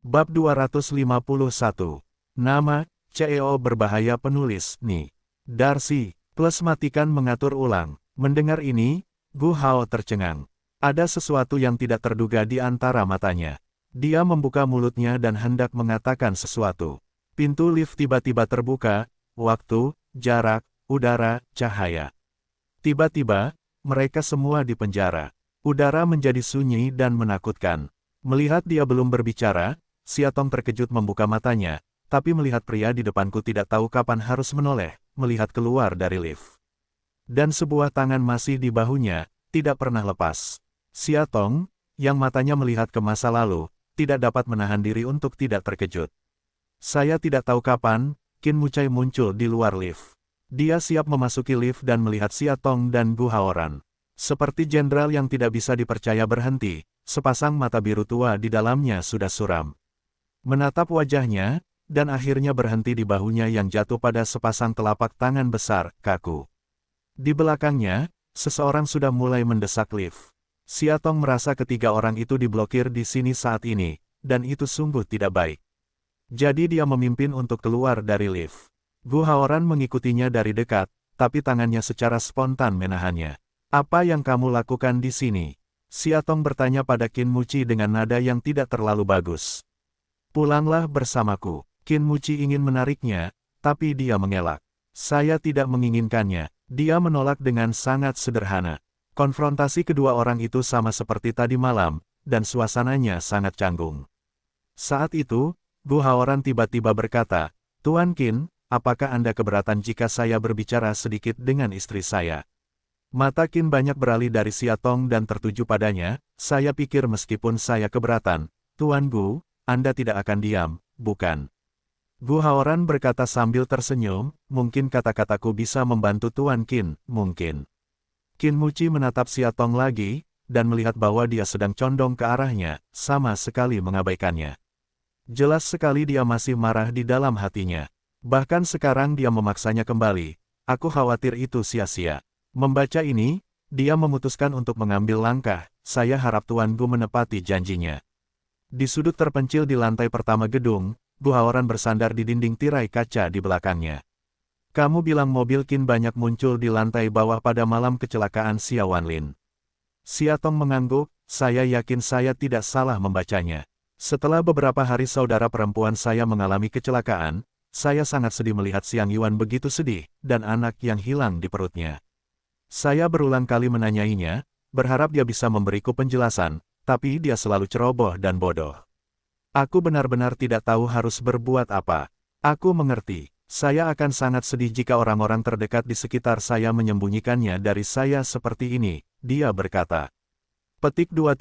Bab 251. Nama, CEO berbahaya penulis, Ni. Darcy, plus matikan mengatur ulang. Mendengar ini, Gu Hao tercengang. Ada sesuatu yang tidak terduga di antara matanya. Dia membuka mulutnya dan hendak mengatakan sesuatu. Pintu lift tiba-tiba terbuka, waktu, jarak, udara, cahaya. Tiba-tiba, mereka semua di penjara. Udara menjadi sunyi dan menakutkan. Melihat dia belum berbicara, Siatong terkejut membuka matanya, tapi melihat pria di depanku tidak tahu kapan harus menoleh, melihat keluar dari lift. Dan sebuah tangan masih di bahunya, tidak pernah lepas. Siatong, yang matanya melihat ke masa lalu, tidak dapat menahan diri untuk tidak terkejut. Saya tidak tahu kapan, Qin Mucai muncul di luar lift. Dia siap memasuki lift dan melihat Siatong dan Gu Haoran. Seperti jenderal yang tidak bisa dipercaya berhenti, sepasang mata biru tua di dalamnya sudah suram. Menatap wajahnya, dan akhirnya berhenti di bahunya yang jatuh pada sepasang telapak tangan besar, kaku. Di belakangnya, seseorang sudah mulai mendesak lift. Siatong merasa ketiga orang itu diblokir di sini saat ini, dan itu sungguh tidak baik. Jadi dia memimpin untuk keluar dari lift. Gu Haoran mengikutinya dari dekat, tapi tangannya secara spontan menahannya. Apa yang kamu lakukan di sini? Siatong bertanya pada Qin Muci dengan nada yang tidak terlalu bagus. Pulanglah bersamaku. Qin Muci ingin menariknya, tapi dia mengelak. Saya tidak menginginkannya. Dia menolak dengan sangat sederhana. Konfrontasi kedua orang itu sama seperti tadi malam, dan suasananya sangat canggung. Saat itu, Gu Haoran tiba-tiba berkata, Tuan Qin, apakah Anda keberatan jika saya berbicara sedikit dengan istri saya? Mata Qin banyak beralih dari Siatong dan tertuju padanya. Saya pikir meskipun saya keberatan, Tuan Gu, Anda tidak akan diam, bukan? Gu Haoran berkata sambil tersenyum, mungkin kata-kataku bisa membantu Tuan Qin, mungkin. Qin Muci menatap Siatong lagi, dan melihat bahwa dia sedang condong ke arahnya, sama sekali mengabaikannya. Jelas sekali dia masih marah di dalam hatinya. Bahkan sekarang dia memaksanya kembali. Aku khawatir itu sia-sia. Membaca ini, dia memutuskan untuk mengambil langkah. Saya harap Tuan Gu menepati janjinya. Di sudut terpencil di lantai pertama gedung, Gu Haoran bersandar di dinding tirai kaca di belakangnya. Kamu bilang mobil Qin banyak muncul di lantai bawah pada malam kecelakaan Xia Wanlin. Siatong mengangguk, saya yakin saya tidak salah membacanya. Setelah beberapa hari saudara perempuan saya mengalami kecelakaan, saya sangat sedih melihat Xiang Yuan begitu sedih, dan anak yang hilang di perutnya. Saya berulang kali menanyainya, berharap dia bisa memberiku penjelasan, tapi dia selalu ceroboh dan bodoh. Aku benar-benar tidak tahu harus berbuat apa. Aku mengerti. Saya akan sangat sedih jika orang-orang terdekat di sekitar saya menyembunyikannya dari saya seperti ini, dia berkata. Petik 2.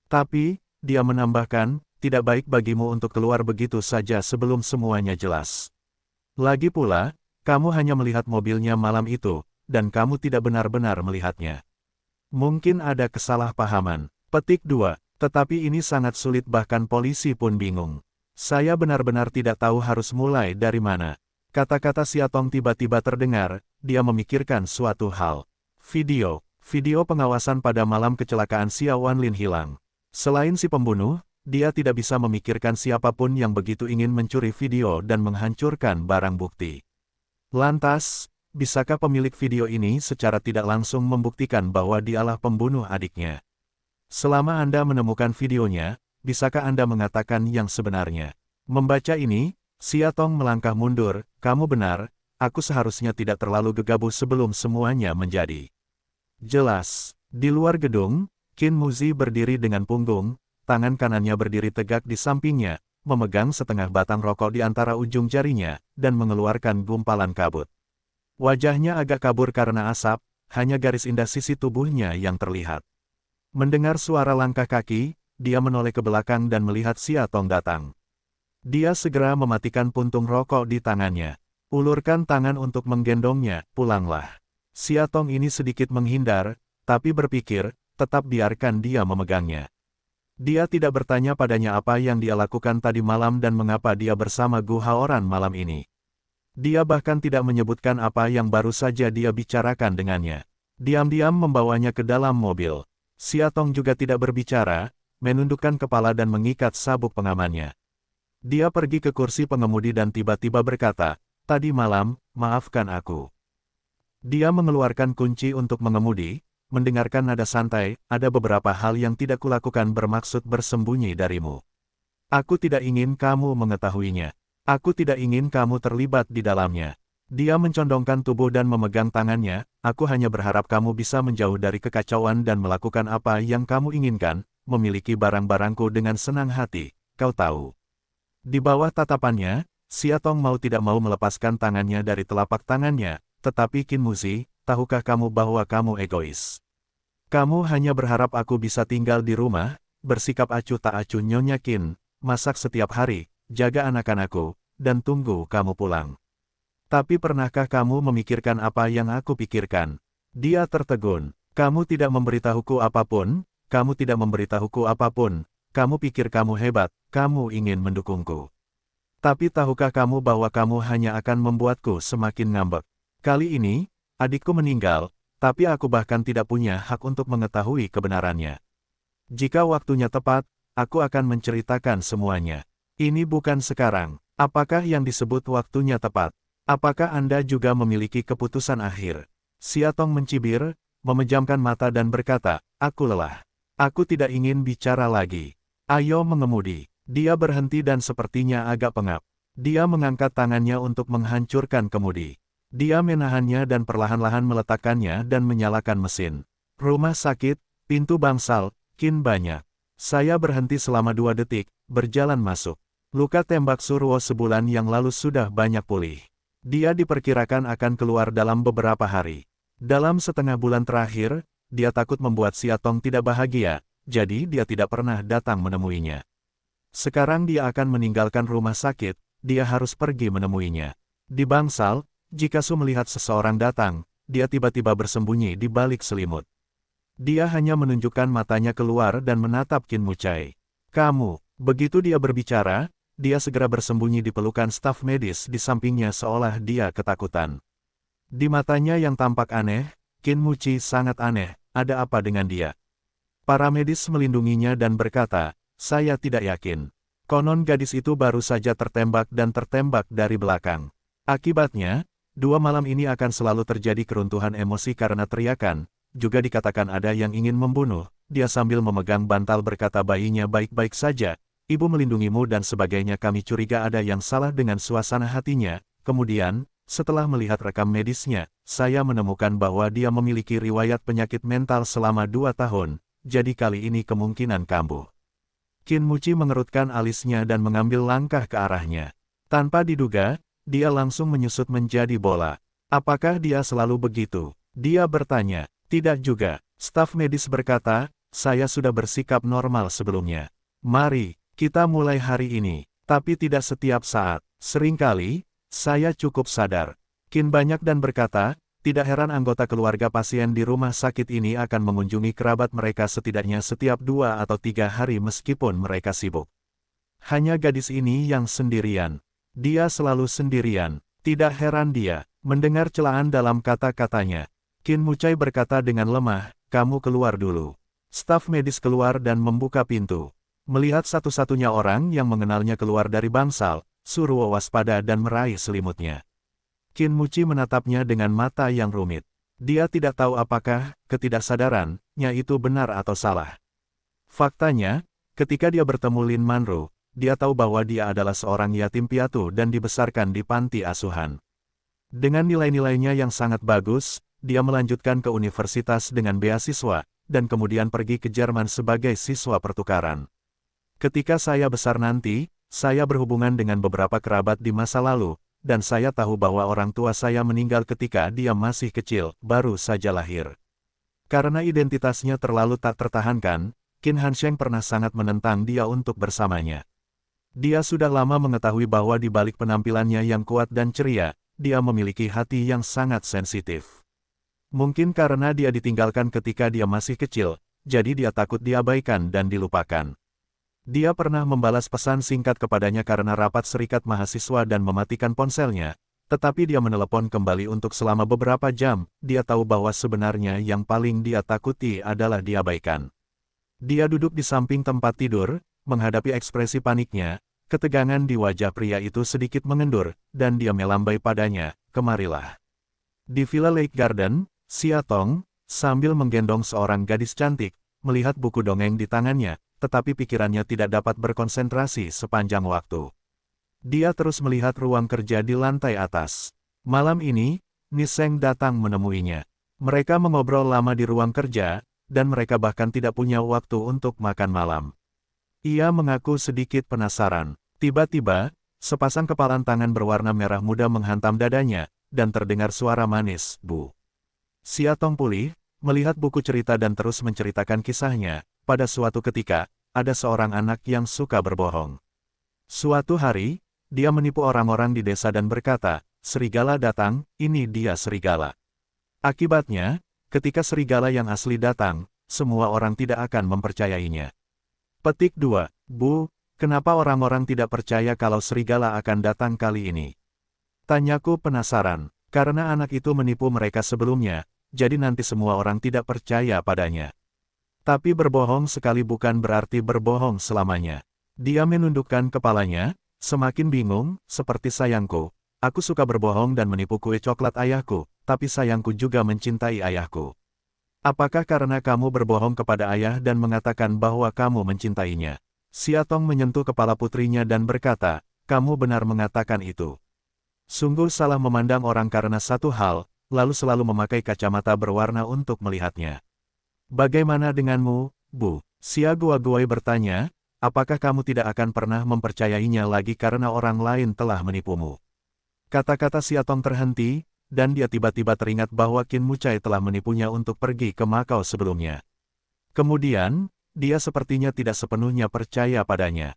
Tapi, dia menambahkan, tidak baik bagimu untuk keluar begitu saja sebelum semuanya jelas. Lagi pula, kamu hanya melihat mobilnya malam itu, dan kamu tidak benar-benar melihatnya. Mungkin ada kesalahpahaman. Petik 2. Tetapi ini sangat sulit bahkan polisi pun bingung. Saya benar-benar tidak tahu harus mulai dari mana. Kata-kata Siatong tiba-tiba terdengar, dia memikirkan suatu hal. Video pengawasan pada malam kecelakaan Xia Wanlin hilang. Selain si pembunuh, dia tidak bisa memikirkan siapapun yang begitu ingin mencuri video dan menghancurkan barang bukti. Lantas, bisakah pemilik video ini secara tidak langsung membuktikan bahwa dialah pembunuh adiknya? Selama Anda menemukan videonya, bisakah Anda mengatakan yang sebenarnya? Membaca ini, Siatong melangkah mundur, kamu benar, aku seharusnya tidak terlalu gegabah sebelum semuanya menjadi jelas. Di luar gedung, Qin Muzi berdiri dengan punggung, tangan kanannya berdiri tegak di sampingnya, memegang setengah batang rokok di antara ujung jarinya, dan mengeluarkan gumpalan kabut. Wajahnya agak kabur karena asap, hanya garis indah sisi tubuhnya yang terlihat. Mendengar suara langkah kaki, dia menoleh ke belakang dan melihat Siatong datang. Dia segera mematikan puntung rokok di tangannya. Ulurkan tangan untuk menggendongnya, pulanglah. Siatong ini sedikit menghindar, tapi berpikir, tetap biarkan dia memegangnya. Dia tidak bertanya padanya apa yang dia lakukan tadi malam dan mengapa dia bersama Gu Haoran malam ini. Dia bahkan tidak menyebutkan apa yang baru saja dia bicarakan dengannya. Diam-diam membawanya ke dalam mobil. Siatong juga tidak berbicara, menundukkan kepala dan mengikat sabuk pengamannya. Dia pergi ke kursi pengemudi dan tiba-tiba berkata, "Tadi malam, maafkan aku." Dia mengeluarkan kunci untuk mengemudi, mendengarkan nada santai, "Ada beberapa hal yang tidak kulakukan bermaksud bersembunyi darimu. Aku tidak ingin kamu mengetahuinya. Aku tidak ingin kamu terlibat di dalamnya." Dia mencondongkan tubuh dan memegang tangannya, "Aku hanya berharap kamu bisa menjauh dari kekacauan dan melakukan apa yang kamu inginkan, memiliki barang-barangku dengan senang hati, kau tahu." Di bawah tatapannya, Siatong mau tidak mau melepaskan tangannya dari telapak tangannya, "Tetapi Qin Muzi, tahukah kamu bahwa kamu egois? Kamu hanya berharap aku bisa tinggal di rumah, bersikap acuh tak acuh Nyonya Qin, masak setiap hari, jaga anak-anakku, dan tunggu kamu pulang. Tapi pernahkah kamu memikirkan apa yang aku pikirkan?" Dia tertegun. "Kamu tidak memberitahuku apapun, kamu tidak memberitahuku apapun. Kamu pikir kamu hebat, kamu ingin mendukungku. Tapi tahukah kamu bahwa kamu hanya akan membuatku semakin ngambek? Kali ini, adikku meninggal, tapi aku bahkan tidak punya hak untuk mengetahui kebenarannya. Jika waktunya tepat, aku akan menceritakan semuanya. Ini bukan sekarang. Apakah yang disebut waktunya tepat? Apakah Anda juga memiliki keputusan akhir?" Siatong mencibir, memejamkan mata dan berkata, "Aku lelah. Aku tidak ingin bicara lagi. Ayo mengemudi." Dia berhenti dan sepertinya agak pengap. Dia mengangkat tangannya untuk menghancurkan kemudi. Dia menahannya dan perlahan-lahan meletakkannya dan menyalakan mesin. "Rumah sakit, pintu bangsal, Qin banyak. Saya berhenti selama 2 detik, berjalan masuk. Luka tembak Surwo sebulan yang lalu sudah banyak pulih. Dia diperkirakan akan keluar dalam beberapa hari. Dalam setengah bulan terakhir, dia takut membuat Siatong tidak bahagia, jadi dia tidak pernah datang menemuinya. Sekarang dia akan meninggalkan rumah sakit, dia harus pergi menemuinya. Di bangsal, jika Su melihat seseorang datang, dia tiba-tiba bersembunyi di balik selimut. Dia hanya menunjukkan matanya keluar dan menatap Qin Mucai. "Kamu." Begitu dia berbicara, dia segera bersembunyi di pelukan staf medis di sampingnya seolah dia ketakutan. Di matanya yang tampak aneh, Qin Muci sangat aneh, ada apa dengan dia? Para medis melindunginya dan berkata, "Saya tidak yakin. Konon gadis itu baru saja tertembak dan tertembak dari belakang. Akibatnya, 2 malam ini akan selalu terjadi keruntuhan emosi karena teriakan, juga dikatakan ada yang ingin membunuh." Dia sambil memegang bantal berkata, "Bayinya baik-baik saja, ibu melindungimu dan sebagainya. Kami curiga ada yang salah dengan suasana hatinya." Kemudian, setelah melihat rekam medisnya, saya menemukan bahwa dia memiliki riwayat penyakit mental selama 2 tahun, jadi kali ini kemungkinan kambuh. Qin Muci mengerutkan alisnya dan mengambil langkah ke arahnya. Tanpa diduga, dia langsung menyusut menjadi bola. "Apakah dia selalu begitu?" Dia bertanya. "Tidak juga." Staf medis berkata, "Saya sudah bersikap normal sebelumnya. Mari, kita mulai hari ini." Tapi tidak setiap saat. Seringkali, saya cukup sadar. Qin banyak dan berkata, tidak heran anggota keluarga pasien di rumah sakit ini akan mengunjungi kerabat mereka setidaknya setiap 2 atau 3 hari meskipun mereka sibuk. Hanya gadis ini yang sendirian. Dia selalu sendirian. Tidak heran dia mendengar celaan dalam kata-katanya. Qin Mucai berkata dengan lemah, "Kamu keluar dulu." Staf medis keluar dan membuka pintu. Melihat satu-satunya orang yang mengenalnya keluar dari bangsal, Surwo waspada dan meraih selimutnya. Qin Muci menatapnya dengan mata yang rumit. Dia tidak tahu apakah ketidaksadarannya itu benar atau salah. Faktanya, ketika dia bertemu Lin Manru, dia tahu bahwa dia adalah seorang yatim piatu dan dibesarkan di panti asuhan. Dengan nilai-nilainya yang sangat bagus, dia melanjutkan ke universitas dengan beasiswa, dan kemudian pergi ke Jerman sebagai siswa pertukaran. Ketika saya besar nanti, saya berhubungan dengan beberapa kerabat di masa lalu, dan saya tahu bahwa orang tua saya meninggal ketika dia masih kecil, baru saja lahir. Karena identitasnya terlalu tak tertahankan, Qin Hansheng pernah sangat menentang dia untuk bersamanya. Dia sudah lama mengetahui bahwa di balik penampilannya yang kuat dan ceria, dia memiliki hati yang sangat sensitif. Mungkin karena dia ditinggalkan ketika dia masih kecil, jadi dia takut diabaikan dan dilupakan. Dia pernah membalas pesan singkat kepadanya karena rapat serikat mahasiswa dan mematikan ponselnya, tetapi dia menelepon kembali untuk selama beberapa jam. Dia tahu bahwa sebenarnya yang paling dia takuti adalah diabaikan. Dia duduk di samping tempat tidur, menghadapi ekspresi paniknya, ketegangan di wajah pria itu sedikit mengendur, dan dia melambai padanya, kemarilah. Di Villa Lake Garden, Xia Tong, sambil menggendong seorang gadis cantik, melihat buku dongeng di tangannya, tetapi pikirannya tidak dapat berkonsentrasi sepanjang waktu. Dia terus melihat ruang kerja di lantai atas. Malam ini, Niseng datang menemuinya. Mereka mengobrol lama di ruang kerja, dan mereka bahkan tidak punya waktu untuk makan malam. Ia mengaku sedikit penasaran. Tiba-tiba, sepasang kepalan tangan berwarna merah muda menghantam dadanya, dan terdengar suara manis, "Bu." Xia Tong pulih, melihat buku cerita dan terus menceritakan kisahnya. Pada suatu ketika, ada seorang anak yang suka berbohong. Suatu hari, dia menipu orang-orang di desa dan berkata, "Serigala datang, ini dia serigala." Akibatnya, ketika serigala yang asli datang, semua orang tidak akan mempercayainya. Petik 2. Bu, kenapa orang-orang tidak percaya kalau serigala akan datang kali ini? Tanyaku penasaran, karena anak itu menipu mereka sebelumnya, jadi nanti semua orang tidak percaya padanya. Tapi berbohong sekali bukan berarti berbohong selamanya. Dia menundukkan kepalanya, semakin bingung, seperti sayangku. Aku suka berbohong dan menipu kue coklat ayahku, tapi sayangku juga mencintai ayahku. Apakah karena kamu berbohong kepada ayah dan mengatakan bahwa kamu mencintainya? Xia Tong menyentuh kepala putrinya dan berkata, "Kamu benar mengatakan itu. Sungguh salah memandang orang karena satu hal, lalu selalu memakai kacamata berwarna untuk melihatnya." "Bagaimana denganmu, Bu?" Xia Guoguai bertanya, "apakah kamu tidak akan pernah mempercayainya lagi karena orang lain telah menipumu?" Kata-kata Xia Tong terhenti, dan dia tiba-tiba teringat bahwa Qin Mucai telah menipunya untuk pergi ke Makau sebelumnya. Kemudian, dia sepertinya tidak sepenuhnya percaya padanya.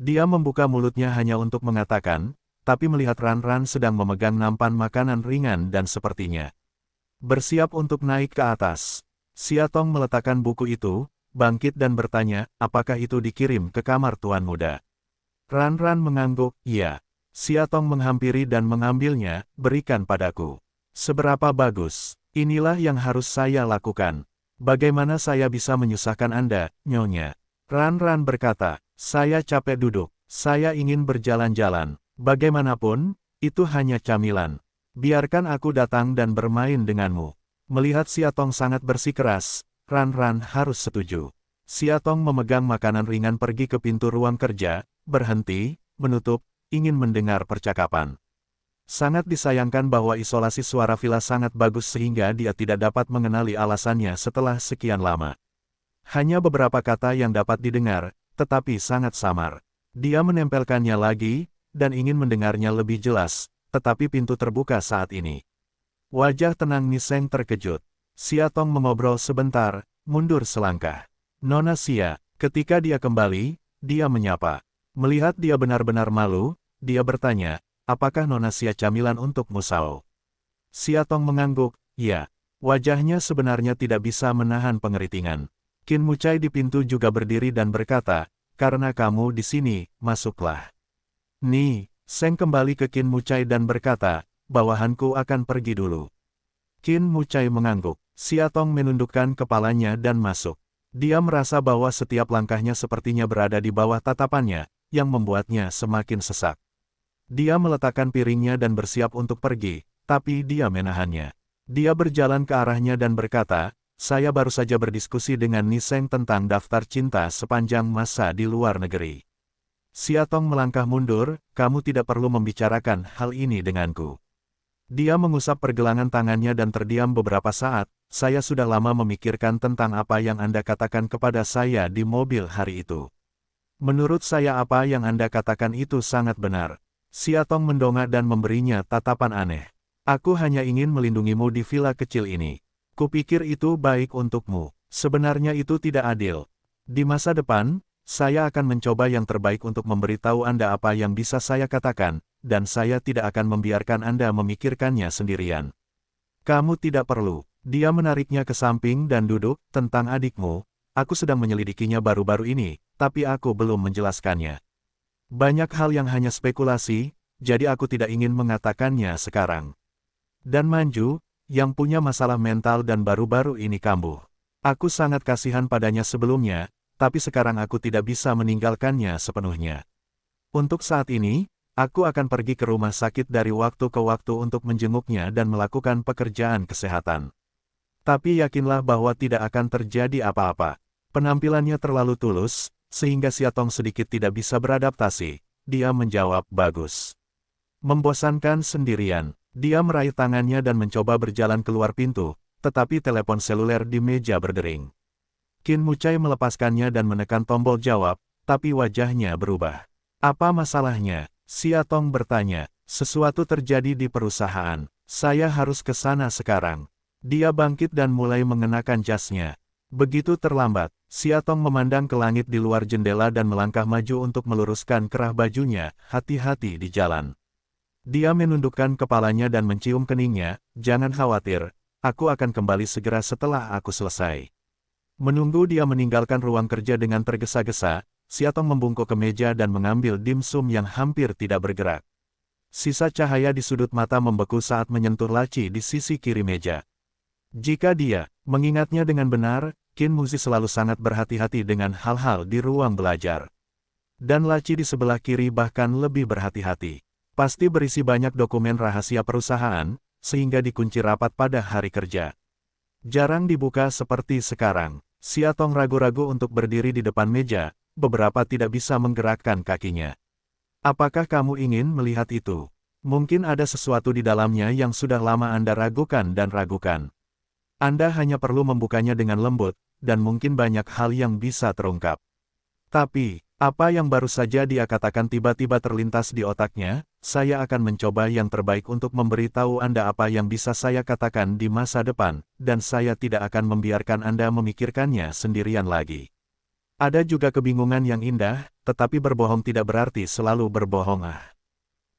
Dia membuka mulutnya hanya untuk mengatakan, tapi melihat Ran sedang memegang nampan makanan ringan dan sepertinya bersiap untuk naik ke atas. Xia Tong meletakkan buku itu, bangkit dan bertanya, "Apakah itu dikirim ke kamar Tuan Muda?" Ran mengangguk, "Iya." Xia Tong menghampiri dan mengambilnya, "Berikan padaku." "Seberapa bagus? Inilah yang harus saya lakukan. Bagaimana saya bisa menyusahkan Anda, Nyonya?" Ran berkata, "Saya capek duduk. Saya ingin berjalan-jalan. Bagaimanapun, itu hanya camilan. Biarkan aku datang dan bermain denganmu." Melihat Xia Tong sangat bersikeras, Ran harus setuju. Xia Tong memegang makanan ringan pergi ke pintu ruang kerja, berhenti, menutup, ingin mendengar percakapan. Sangat disayangkan bahwa isolasi suara villa sangat bagus sehingga dia tidak dapat mengenali alasannya setelah sekian lama. Hanya beberapa kata yang dapat didengar, tetapi sangat samar. Dia menempelkannya lagi, dan ingin mendengarnya lebih jelas, tetapi pintu terbuka saat ini. Wajah tenang Niseng terkejut. Xia Tong mengobrol sebentar, mundur selangkah. "Nona Xia." Ketika dia kembali, dia menyapa. Melihat dia benar-benar malu, dia bertanya, "Apakah Nona Xia camilan untuk Musao?" Xia Tong mengangguk, "Ya." Wajahnya sebenarnya tidak bisa menahan pengeritingan. Qin Mucai di pintu juga berdiri dan berkata, "Karena kamu di sini, masuklah." Seng kembali ke Qin Mucai dan berkata, "Bawahanku akan pergi dulu." Qin Mucai mengangguk. Xia Tong menundukkan kepalanya dan masuk. Dia merasa bahwa setiap langkahnya sepertinya berada di bawah tatapannya, yang membuatnya semakin sesak. Dia meletakkan piringnya dan bersiap untuk pergi, tapi dia menahannya. Dia berjalan ke arahnya dan berkata, "Saya baru saja berdiskusi dengan Niseng tentang daftar cinta sepanjang masa di luar negeri." Xia Tong melangkah mundur, "Kamu tidak perlu membicarakan hal ini denganku." Dia mengusap pergelangan tangannya dan terdiam beberapa saat. "Saya sudah lama memikirkan tentang apa yang Anda katakan kepada saya di mobil hari itu. Menurut saya apa yang Anda katakan itu sangat benar." Xia Tong mendongak dan memberinya tatapan aneh. "Aku hanya ingin melindungimu di villa kecil ini. Kupikir itu baik untukmu. Sebenarnya itu tidak adil. Di masa depan, saya akan mencoba yang terbaik untuk memberitahu Anda apa yang bisa saya katakan, dan saya tidak akan membiarkan Anda memikirkannya sendirian. Kamu tidak perlu." Dia menariknya ke samping dan duduk. "Tentang adikmu, aku sedang menyelidikinya baru-baru ini, tapi aku belum menjelaskannya. Banyak hal yang hanya spekulasi, jadi aku tidak ingin mengatakannya sekarang." Dan Manju, yang punya masalah mental dan baru-baru ini kambuh. Aku sangat kasihan padanya sebelumnya, tapi sekarang aku tidak bisa meninggalkannya sepenuhnya. Untuk saat ini, aku akan pergi ke rumah sakit dari waktu ke waktu untuk menjenguknya dan melakukan pekerjaan kesehatan. Tapi yakinlah bahwa tidak akan terjadi apa-apa. Penampilannya terlalu tulus, sehingga Siatong sedikit tidak bisa beradaptasi. Dia menjawab, bagus. Membosankan sendirian. Dia meraih tangannya dan mencoba berjalan keluar pintu, tetapi telepon seluler di meja berdering. Qin Mucai melepaskannya dan menekan tombol jawab, tapi wajahnya berubah. Apa masalahnya? Siatong bertanya. Sesuatu terjadi di perusahaan. Saya harus ke sana sekarang. Dia bangkit dan mulai mengenakan jasnya. Begitu terlambat, Siatong memandang ke langit di luar jendela dan melangkah maju untuk meluruskan kerah bajunya, hati-hati di jalan. Dia menundukkan kepalanya dan mencium keningnya, jangan khawatir, aku akan kembali segera setelah aku selesai. Menunggu dia meninggalkan ruang kerja dengan tergesa-gesa, Siatong membungkuk ke meja dan mengambil dimsum yang hampir tidak bergerak. Sisa cahaya di sudut mata membeku saat menyentuh laci di sisi kiri meja. Jika dia mengingatnya dengan benar, Qin Muzi selalu sangat berhati-hati dengan hal-hal di ruang belajar. Dan laci di sebelah kiri bahkan lebih berhati-hati. Pasti berisi banyak dokumen rahasia perusahaan, sehingga dikunci rapat pada hari kerja. Jarang dibuka seperti sekarang. Siatong ragu-ragu untuk berdiri di depan meja, beberapa tidak bisa menggerakkan kakinya. Apakah kamu ingin melihat itu? Mungkin ada sesuatu di dalamnya yang sudah lama Anda ragukan dan ragukan. Anda hanya perlu membukanya dengan lembut, dan mungkin banyak hal yang bisa terungkap. Tapi, apa yang baru saja dia katakan tiba-tiba terlintas di otaknya, saya akan mencoba yang terbaik untuk memberitahu Anda apa yang bisa saya katakan di masa depan, dan saya tidak akan membiarkan Anda memikirkannya sendirian lagi. Ada juga kebingungan yang indah, tetapi berbohong tidak berarti selalu berbohong.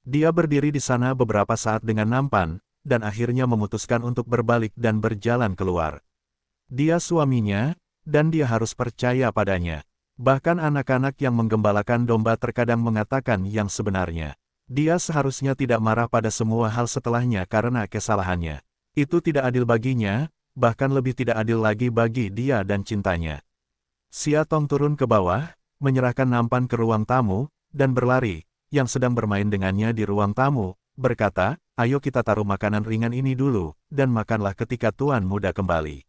Dia berdiri di sana beberapa saat dengan nampan, dan akhirnya memutuskan untuk berbalik dan berjalan keluar. Dia suaminya, dan dia harus percaya padanya. Bahkan anak-anak yang menggembalakan domba terkadang mengatakan yang sebenarnya. Dia seharusnya tidak marah pada semua hal setelahnya karena kesalahannya. Itu tidak adil baginya, bahkan lebih tidak adil lagi bagi dia dan cintanya. Siatong turun ke bawah, menyerahkan nampan ke ruang tamu, dan berlari, yang sedang bermain dengannya di ruang tamu, berkata, ayo kita taruh makanan ringan ini dulu, dan makanlah ketika Tuan Muda kembali.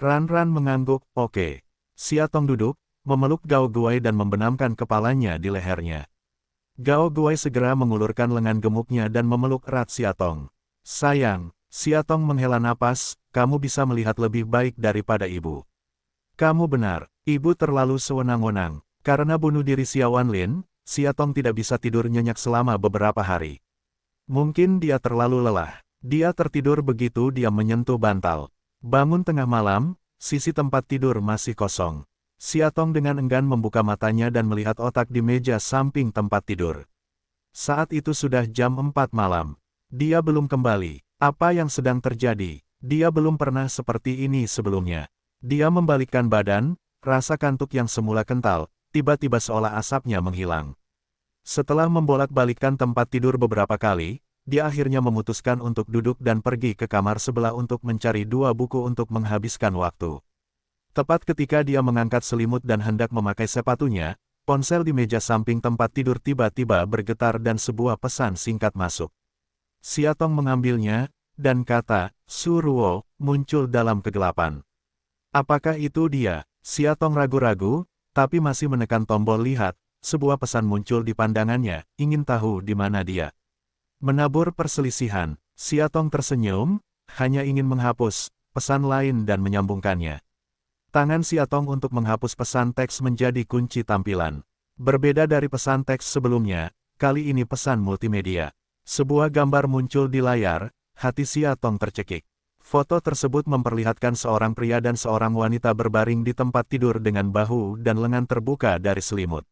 Ran mengangguk, oke. Siatong duduk, memeluk Gao Guai dan membenamkan kepalanya di lehernya. Gao Guai segera mengulurkan lengan gemuknya dan memeluk erat Siatong. Sayang, Siatong menghela napas, kamu bisa melihat lebih baik daripada ibu. Kamu benar, ibu terlalu sewenang-wenang. Karena bunuh diri Xiao Wanlin, Siatong tidak bisa tidur nyenyak selama beberapa hari. Mungkin dia terlalu lelah. Dia tertidur begitu dia menyentuh bantal. Bangun tengah malam, sisi tempat tidur masih kosong. Siatong dengan enggan membuka matanya dan melihat otak di meja samping tempat tidur. Saat itu sudah jam 4 malam. Dia belum kembali. Apa yang sedang terjadi? Dia belum pernah seperti ini sebelumnya. Dia membalikkan badan, rasa kantuk yang semula kental, tiba-tiba seolah asapnya menghilang. Setelah membolak-balikkan tempat tidur beberapa kali, dia akhirnya memutuskan untuk duduk dan pergi ke kamar sebelah untuk mencari 2 buku untuk menghabiskan waktu. Tepat ketika dia mengangkat selimut dan hendak memakai sepatunya, ponsel di meja samping tempat tidur tiba-tiba bergetar dan sebuah pesan singkat masuk. Siatong mengambilnya, dan kata, Su Ruo, muncul dalam kegelapan. Apakah itu dia? Siatong ragu-ragu, tapi masih menekan tombol lihat, sebuah pesan muncul di pandangannya, ingin tahu di mana dia. Menabur perselisihan, Siatong tersenyum, hanya ingin menghapus pesan lain dan menyambungkannya. Tangan Siatong untuk menghapus pesan teks menjadi kunci tampilan. Berbeda dari pesan teks sebelumnya, kali ini pesan multimedia. Sebuah gambar muncul di layar, hati Siatong tercekik. Foto tersebut memperlihatkan seorang pria dan seorang wanita berbaring di tempat tidur dengan bahu dan lengan terbuka dari selimut.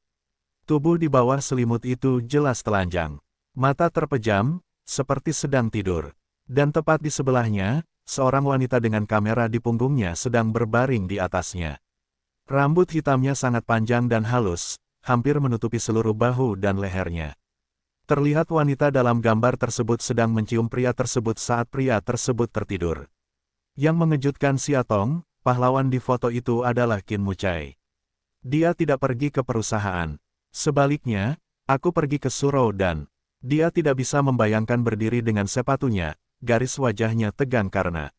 Tubuh di bawah selimut itu jelas telanjang. Mata terpejam, seperti sedang tidur. Dan tepat di sebelahnya, seorang wanita dengan kamera di punggungnya sedang berbaring di atasnya. Rambut hitamnya sangat panjang dan halus, hampir menutupi seluruh bahu dan lehernya. Terlihat wanita dalam gambar tersebut sedang mencium pria tersebut saat pria tersebut tertidur. Yang mengejutkan Siatong, pahlawan di foto itu adalah Qin Mucai. Dia tidak pergi ke perusahaan. Sebaliknya, aku pergi ke surau dan dia tidak bisa membayangkan berdiri dengan sepatunya, garis wajahnya tegang karena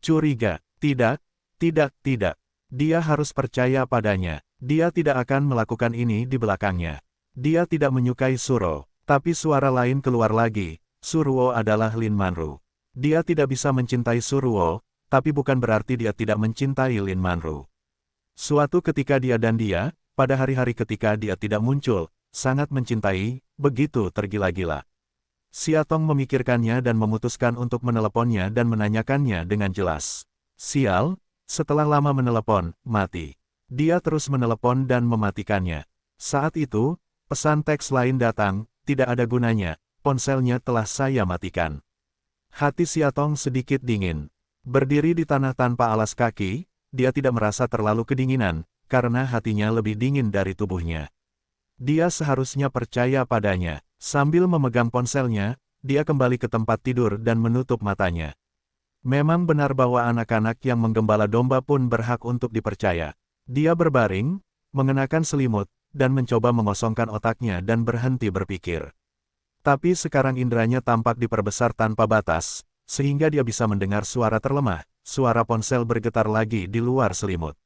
curiga. Tidak, tidak, tidak. Dia harus percaya padanya. Dia tidak akan melakukan ini di belakangnya. Dia tidak menyukai Suro. Tapi suara lain keluar lagi. Suruo adalah Lin Manru. Dia tidak bisa mencintai Suruo, tapi bukan berarti dia tidak mencintai Lin Manru. Suatu ketika dia, pada hari-hari ketika dia tidak muncul, sangat mencintai, begitu tergila-gila. Siatong memikirkannya dan memutuskan untuk meneleponnya dan menanyakannya dengan jelas. Sial, setelah lama menelepon, mati. Dia terus menelepon dan mematikannya. Saat itu, pesan teks lain datang, tidak ada gunanya, ponselnya telah saya matikan. Hati Siatong sedikit dingin. Berdiri di tanah tanpa alas kaki, dia tidak merasa terlalu kedinginan, karena hatinya lebih dingin dari tubuhnya. Dia seharusnya percaya padanya. Sambil memegang ponselnya, dia kembali ke tempat tidur dan menutup matanya. Memang benar bahwa anak-anak yang menggembala domba pun berhak untuk dipercaya. Dia berbaring, mengenakan selimut, dan mencoba mengosongkan otaknya dan berhenti berpikir. Tapi sekarang inderanya tampak diperbesar tanpa batas, sehingga dia bisa mendengar suara terlemah, suara ponsel bergetar lagi di luar selimut.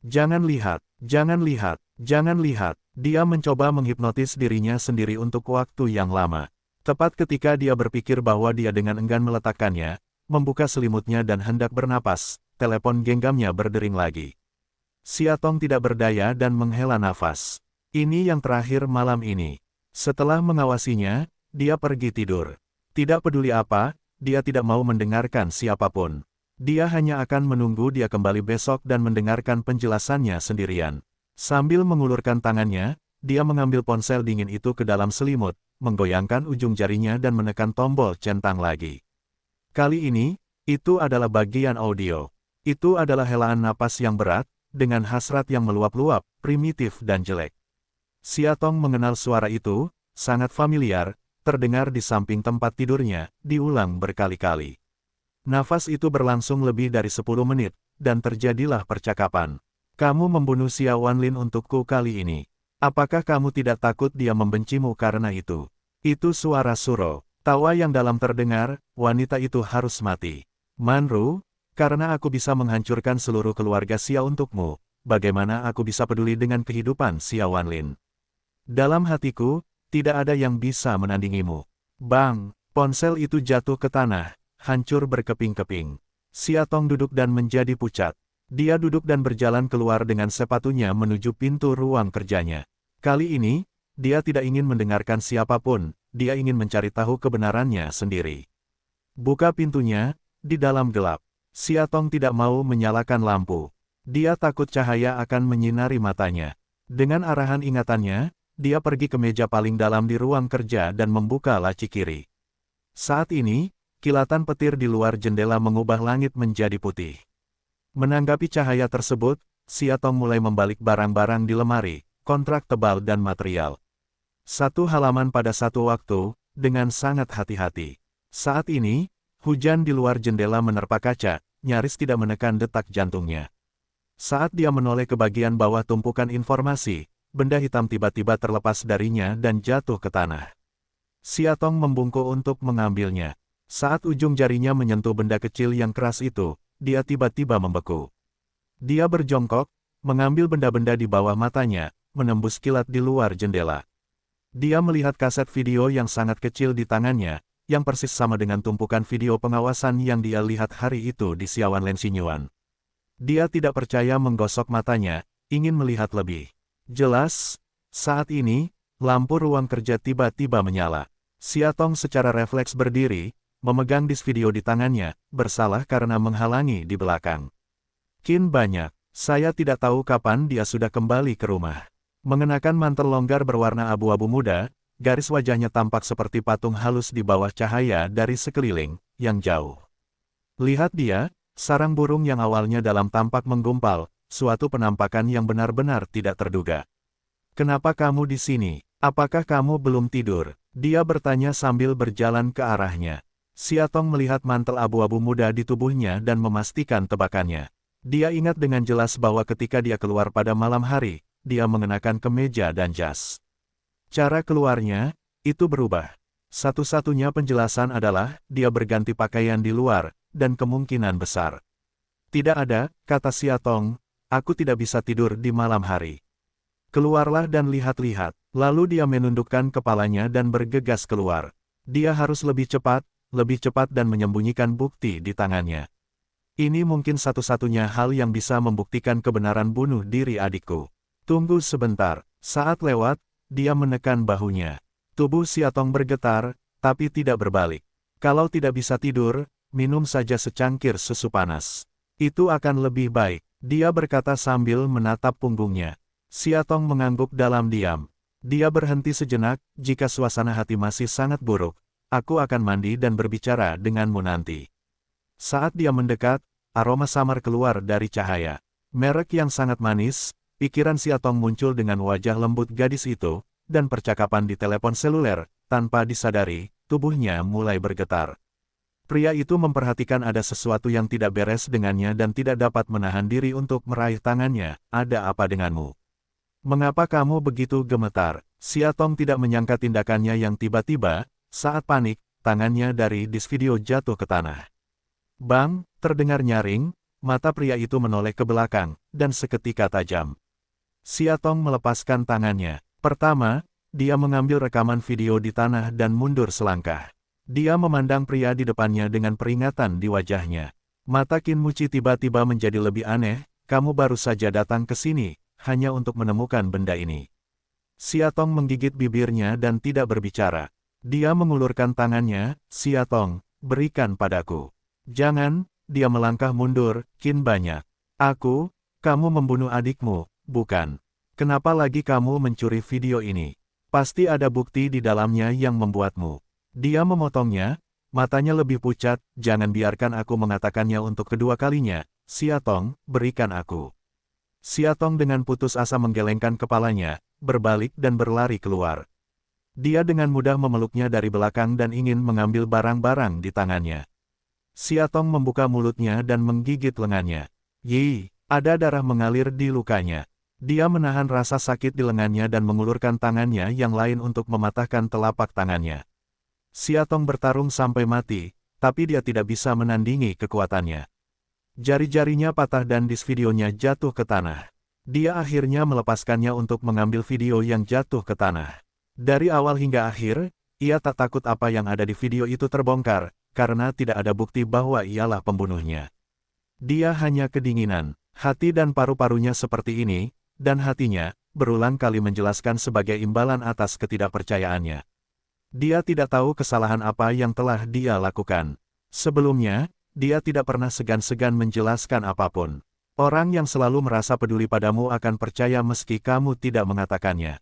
Jangan lihat, jangan lihat, jangan lihat. Dia mencoba menghipnotis dirinya sendiri untuk waktu yang lama. Tepat ketika dia berpikir bahwa dia dengan enggan meletakkannya, membuka selimutnya dan hendak bernapas, telepon genggamnya berdering lagi. Siatong tidak berdaya dan menghela nafas. Ini yang terakhir malam ini. Setelah mengawasinya, dia pergi tidur. Tidak peduli apa, dia tidak mau mendengarkan siapapun. Dia hanya akan menunggu dia kembali besok dan mendengarkan penjelasannya sendirian. Sambil mengulurkan tangannya, dia mengambil ponsel dingin itu ke dalam selimut, menggoyangkan ujung jarinya dan menekan tombol centang lagi. Kali ini, itu adalah bagian audio. Itu adalah helaan napas yang berat, dengan hasrat yang meluap-luap, primitif dan jelek. Siatong mengenal suara itu, sangat familiar, terdengar di samping tempat tidurnya, diulang berkali-kali. Nafas itu berlangsung lebih dari 10 menit, dan terjadilah percakapan. Kamu membunuh Xia Wanlin untukku kali ini. Apakah kamu tidak takut dia membencimu karena itu? Itu suara Suro. Tawa yang dalam terdengar, wanita itu harus mati. Manru, karena aku bisa menghancurkan seluruh keluarga Xia untukmu, bagaimana aku bisa peduli dengan kehidupan Xia Wanlin? Dalam hatiku, tidak ada yang bisa menandingimu. Bang, ponsel itu jatuh ke tanah, hancur berkeping-keping. Siatong duduk dan menjadi pucat. Dia duduk dan berjalan keluar dengan sepatunya menuju pintu ruang kerjanya. Kali ini, dia tidak ingin mendengarkan siapapun, dia ingin mencari tahu kebenarannya sendiri. Buka pintunya, di dalam gelap. Siatong tidak mau menyalakan lampu. Dia takut cahaya akan menyinari matanya. Dengan arahan ingatannya, dia pergi ke meja paling dalam di ruang kerja dan membuka laci kiri. Saat ini, kilatan petir di luar jendela mengubah langit menjadi putih. Menanggapi cahaya tersebut, Siatong mulai membalik barang-barang di lemari, kontrak tebal dan material. Satu halaman pada satu waktu, dengan sangat hati-hati. Saat ini, hujan di luar jendela menerpa kaca, nyaris tidak menekan detak jantungnya. Saat dia menoleh ke bagian bawah tumpukan informasi, benda hitam tiba-tiba terlepas darinya dan jatuh ke tanah. Siatong membungkuk untuk mengambilnya. Saat ujung jarinya menyentuh benda kecil yang keras itu, dia tiba-tiba membeku. Dia berjongkok, mengambil benda-benda di bawah matanya, menembus kilat di luar jendela. Dia melihat kaset video yang sangat kecil di tangannya, yang persis sama dengan tumpukan video pengawasan yang dia lihat hari itu di Xia Wanlin Xinyuan. Dia tidak percaya menggosok matanya, ingin melihat lebih jelas. Saat ini, lampu ruang kerja tiba-tiba menyala. Siatong secara refleks berdiri, memegang disk video di tangannya, bersalah karena menghalangi di belakang. Qin banyak, saya tidak tahu kapan dia sudah kembali ke rumah. Mengenakan mantel longgar berwarna abu-abu muda, garis wajahnya tampak seperti patung halus di bawah cahaya dari sekeliling, yang jauh. Lihat dia, sarang burung yang awalnya dalam tampak menggumpal, suatu penampakan yang benar-benar tidak terduga. Kenapa kamu di sini? Apakah kamu belum tidur? Dia bertanya sambil berjalan ke arahnya. Siatong melihat mantel abu-abu muda di tubuhnya dan memastikan tebakannya. Dia ingat dengan jelas bahwa ketika dia keluar pada malam hari, dia mengenakan kemeja dan jas. Cara keluarnya, itu berubah. Satu-satunya penjelasan adalah, dia berganti pakaian di luar, dan kemungkinan besar. Tidak ada, kata Xiaotong, aku tidak bisa tidur di malam hari. Keluarlah dan lihat-lihat. Lalu dia menundukkan kepalanya dan bergegas keluar. Dia harus lebih cepat dan menyembunyikan bukti di tangannya. Ini mungkin satu-satunya hal yang bisa membuktikan kebenaran bunuh diri adikku. Tunggu sebentar. Saat lewat, dia menekan bahunya. Tubuh Xiaotong bergetar, tapi tidak berbalik. Kalau tidak bisa tidur, minum saja secangkir susu panas. Itu akan lebih baik, dia berkata sambil menatap punggungnya. Xiaotong mengangguk dalam diam. Dia berhenti sejenak, jika suasana hati masih sangat buruk, aku akan mandi dan berbicara denganmu nanti. Saat dia mendekat, aroma samar keluar dari cahaya. Merek yang sangat manis, pikiran Xiaotong muncul dengan wajah lembut gadis itu, dan percakapan di telepon seluler, tanpa disadari, tubuhnya mulai bergetar. Pria itu memperhatikan ada sesuatu yang tidak beres dengannya dan tidak dapat menahan diri untuk meraih tangannya, ada apa denganmu? Mengapa kamu begitu gemetar? Xiaotong tidak menyangka tindakannya yang tiba-tiba, saat panik, tangannya dari disk video jatuh ke tanah. Bang, terdengar nyaring, mata pria itu menoleh ke belakang, dan seketika tajam. Xiaotong melepaskan tangannya. Pertama, dia mengambil rekaman video di tanah dan mundur selangkah. Dia memandang pria di depannya dengan peringatan di wajahnya. Mata Qin Muci tiba-tiba menjadi lebih aneh, kamu baru saja datang ke sini, hanya untuk menemukan benda ini. Xiaotong menggigit bibirnya dan tidak berbicara. Dia mengulurkan tangannya, Xiaotong, berikan padaku. Jangan, dia melangkah mundur, Qin banyak. Kamu membunuh adikmu, bukan? Kenapa lagi kamu mencuri video ini? Pasti ada bukti di dalamnya yang membuatmu. Dia memotongnya, matanya lebih pucat, jangan biarkan aku mengatakannya untuk kedua kalinya, Xiaotong, berikan aku. Xiaotong dengan putus asa menggelengkan kepalanya, berbalik dan berlari keluar. Dia dengan mudah memeluknya dari belakang dan ingin mengambil barang-barang di tangannya. Xiaotong membuka mulutnya dan menggigit lengannya. Yi, ada darah mengalir di lukanya. Dia menahan rasa sakit di lengannya dan mengulurkan tangannya yang lain untuk mematahkan telapak tangannya. Xiaotong bertarung sampai mati, tapi dia tidak bisa menandingi kekuatannya. Jari-jarinya patah dan disk videonya jatuh ke tanah. Dia akhirnya melepaskannya untuk mengambil video yang jatuh ke tanah. Dari awal hingga akhir, ia tak takut apa yang ada di video itu terbongkar, karena tidak ada bukti bahwa ialah pembunuhnya. Dia hanya kedinginan, hati dan paru-parunya seperti ini, dan hatinya, berulang kali menjelaskan sebagai imbalan atas ketidakpercayaannya. Dia tidak tahu kesalahan apa yang telah dia lakukan. Sebelumnya, dia tidak pernah segan-segan menjelaskan apapun. Orang yang selalu merasa peduli padamu akan percaya meski kamu tidak mengatakannya.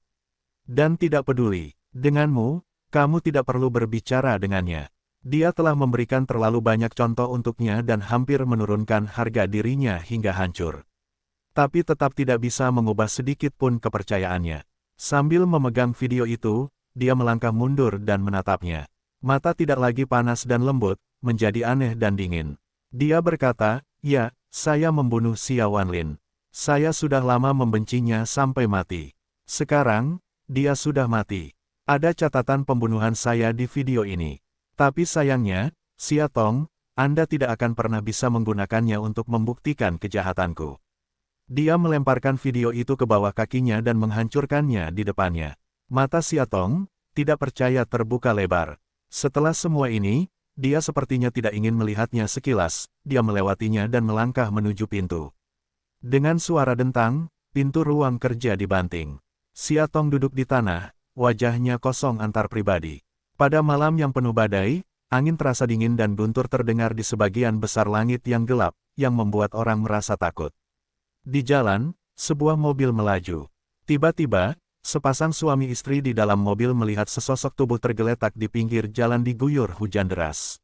Dan tidak peduli denganmu, kamu tidak perlu berbicara dengannya. Dia telah memberikan terlalu banyak contoh untuknya dan hampir menurunkan harga dirinya hingga hancur. Tapi tetap tidak bisa mengubah sedikit pun kepercayaannya. Sambil memegang video itu, dia melangkah mundur dan menatapnya. Mata tidak lagi panas dan lembut, menjadi aneh dan dingin. Dia berkata, ya, saya membunuh Xia Wanlin. Saya sudah lama membencinya sampai mati. Sekarang, dia sudah mati. Ada catatan pembunuhan saya di video ini. Tapi sayangnya, Xiaotong, Anda tidak akan pernah bisa menggunakannya untuk membuktikan kejahatanku. Dia melemparkan video itu ke bawah kakinya dan menghancurkannya di depannya. Mata Xiaotong, tidak percaya terbuka lebar. Setelah semua ini, dia sepertinya tidak ingin melihatnya sekilas, dia melewatinya dan melangkah menuju pintu. Dengan suara dentang, pintu ruang kerja dibanting. Xiaotong duduk di tanah, wajahnya kosong antar pribadi. Pada malam yang penuh badai, angin terasa dingin dan guntur terdengar di sebagian besar langit yang gelap, yang membuat orang merasa takut. Di jalan, sebuah mobil melaju. Tiba-tiba, sepasang suami istri di dalam mobil melihat sesosok tubuh tergeletak di pinggir jalan diguyur hujan deras.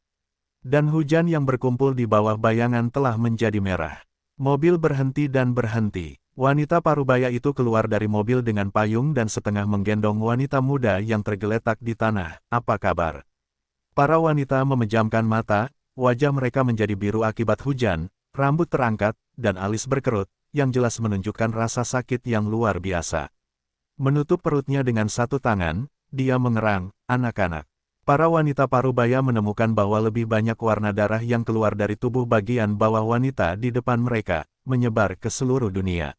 Dan hujan yang berkumpul di bawah bayangan telah menjadi merah. Mobil berhenti dan berhenti. Wanita parubaya itu keluar dari mobil dengan payung dan setengah menggendong wanita muda yang tergeletak di tanah. Apa kabar? Para wanita memejamkan mata, wajah mereka menjadi biru akibat hujan, rambut terangkat, dan alis berkerut, yang jelas menunjukkan rasa sakit yang luar biasa. Menutup perutnya dengan satu tangan, dia mengerang, "Anak-anak." Para wanita parubaya menemukan bahwa lebih banyak warna darah yang keluar dari tubuh bagian bawah wanita di depan mereka, menyebar ke seluruh dunia.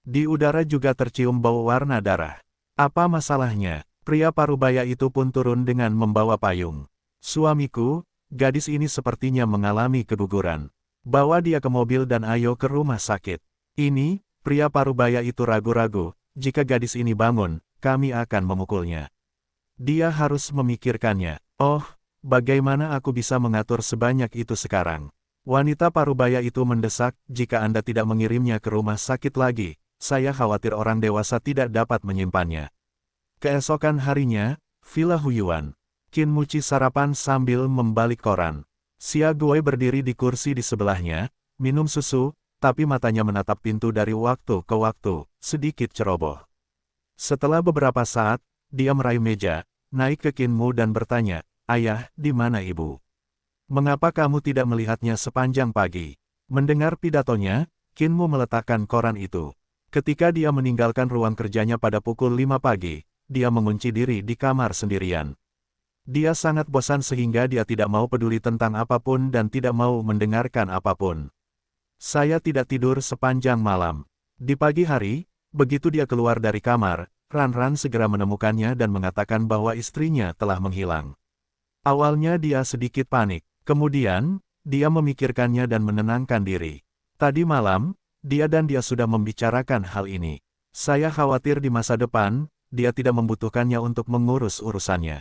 Di udara juga tercium bau warna darah. Apa masalahnya? Pria parubaya itu pun turun dengan membawa payung. "Suamiku, gadis ini sepertinya mengalami keguguran. Bawa dia ke mobil dan ayo ke rumah sakit." "Ini," pria parubaya itu ragu-ragu, "jika gadis ini bangun, kami akan memukulnya. Dia harus memikirkannya." "Oh, bagaimana aku bisa mengatur sebanyak itu sekarang?" Wanita parubaya itu mendesak, "Jika Anda tidak mengirimnya ke rumah sakit lagi, saya khawatir orang dewasa tidak dapat menyimpannya." Keesokan harinya, Villa Huyuan. Qin Muci sarapan sambil membalik koran. Xia Guo berdiri di kursi di sebelahnya, minum susu, tapi matanya menatap pintu dari waktu ke waktu, sedikit ceroboh. Setelah beberapa saat, dia meraih meja, naik ke Qin Mu dan bertanya, "Ayah, di mana ibu? Mengapa kamu tidak melihatnya sepanjang pagi?" Mendengar pidatonya, Qin Mu meletakkan koran itu. Ketika dia meninggalkan ruang kerjanya pada pukul 5 pagi, dia mengunci diri di kamar sendirian. Dia sangat bosan sehingga dia tidak mau peduli tentang apapun dan tidak mau mendengarkan apapun. "Saya tidak tidur sepanjang malam." Di pagi hari, begitu dia keluar dari kamar, Ran segera menemukannya dan mengatakan bahwa istrinya telah menghilang. Awalnya dia sedikit panik, kemudian, dia memikirkannya dan menenangkan diri. Tadi malam, dia sudah membicarakan hal ini. "Saya khawatir di masa depan, dia tidak membutuhkannya untuk mengurus urusannya."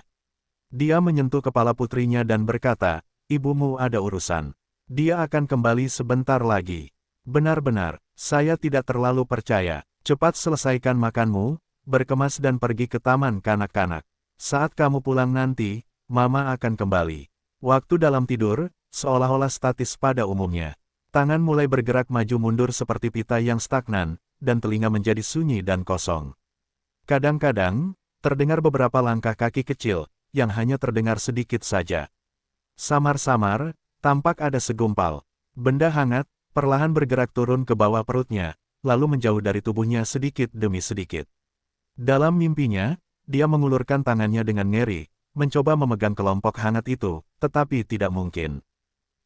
Dia menyentuh kepala putrinya dan berkata, "Ibumu ada urusan. Dia akan kembali sebentar lagi." "Benar-benar, saya tidak terlalu percaya. Cepat selesaikan makanmu, berkemas dan pergi ke taman kanak-kanak. Saat kamu pulang nanti, Mama akan kembali." Waktu dalam tidur, seolah-olah statis pada umumnya. Tangan mulai bergerak maju mundur seperti pita yang stagnan, dan telinga menjadi sunyi dan kosong. Kadang-kadang, terdengar beberapa langkah kaki kecil, yang hanya terdengar sedikit saja. Samar-samar, tampak ada segumpal benda hangat, perlahan bergerak turun ke bawah perutnya, lalu menjauh dari tubuhnya sedikit demi sedikit. Dalam mimpinya, dia mengulurkan tangannya dengan ngeri, mencoba memegang kelompok hangat itu, tetapi tidak mungkin.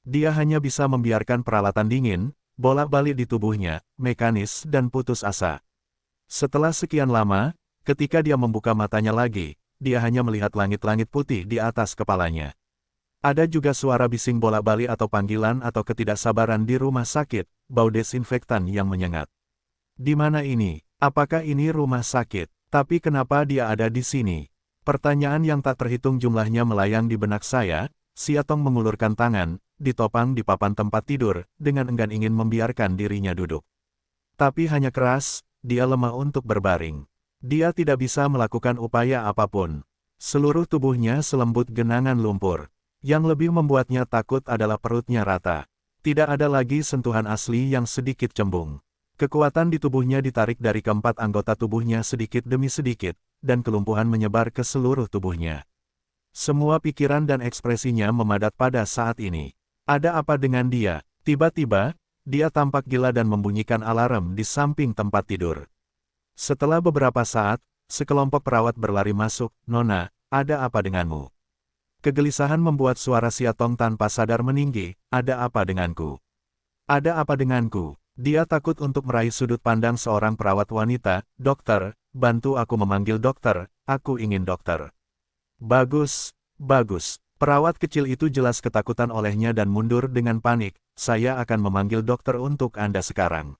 Dia hanya bisa membiarkan peralatan dingin, bolak-balik di tubuhnya, mekanis dan putus asa. Setelah sekian lama, ketika dia membuka matanya lagi, dia hanya melihat langit-langit putih di atas kepalanya. Ada juga suara bising bolak-balik atau panggilan atau ketidaksabaran di rumah sakit, bau desinfektan yang menyengat. "Di mana ini? Apakah ini rumah sakit? Tapi kenapa dia ada di sini?" Pertanyaan yang tak terhitung jumlahnya melayang di benak saya. Xia Tong mengulurkan tangan, ditopang di papan tempat tidur, dengan enggan ingin membiarkan dirinya duduk. Tapi hanya keras, dia lemah untuk berbaring. Dia tidak bisa melakukan upaya apapun. Seluruh tubuhnya selembut genangan lumpur. Yang lebih membuatnya takut adalah perutnya rata. Tidak ada lagi sentuhan asli yang sedikit cembung. Kekuatan di tubuhnya ditarik dari keempat anggota tubuhnya sedikit demi sedikit, dan kelumpuhan menyebar ke seluruh tubuhnya. Semua pikiran dan ekspresinya memadat pada saat ini. Ada apa dengan dia? Tiba-tiba, dia tampak gila dan membunyikan alarm di samping tempat tidur. Setelah beberapa saat, sekelompok perawat berlari masuk. "Nona, ada apa denganmu?" Kegelisahan membuat suara Xia Tong tanpa sadar meninggi. "Ada apa denganku? Ada apa denganku?" Dia takut untuk meraih sudut pandang seorang perawat wanita. "Dokter, bantu aku memanggil dokter, aku ingin dokter." "Bagus, bagus." Perawat kecil itu jelas ketakutan olehnya dan mundur dengan panik. "Saya akan memanggil dokter untuk Anda sekarang."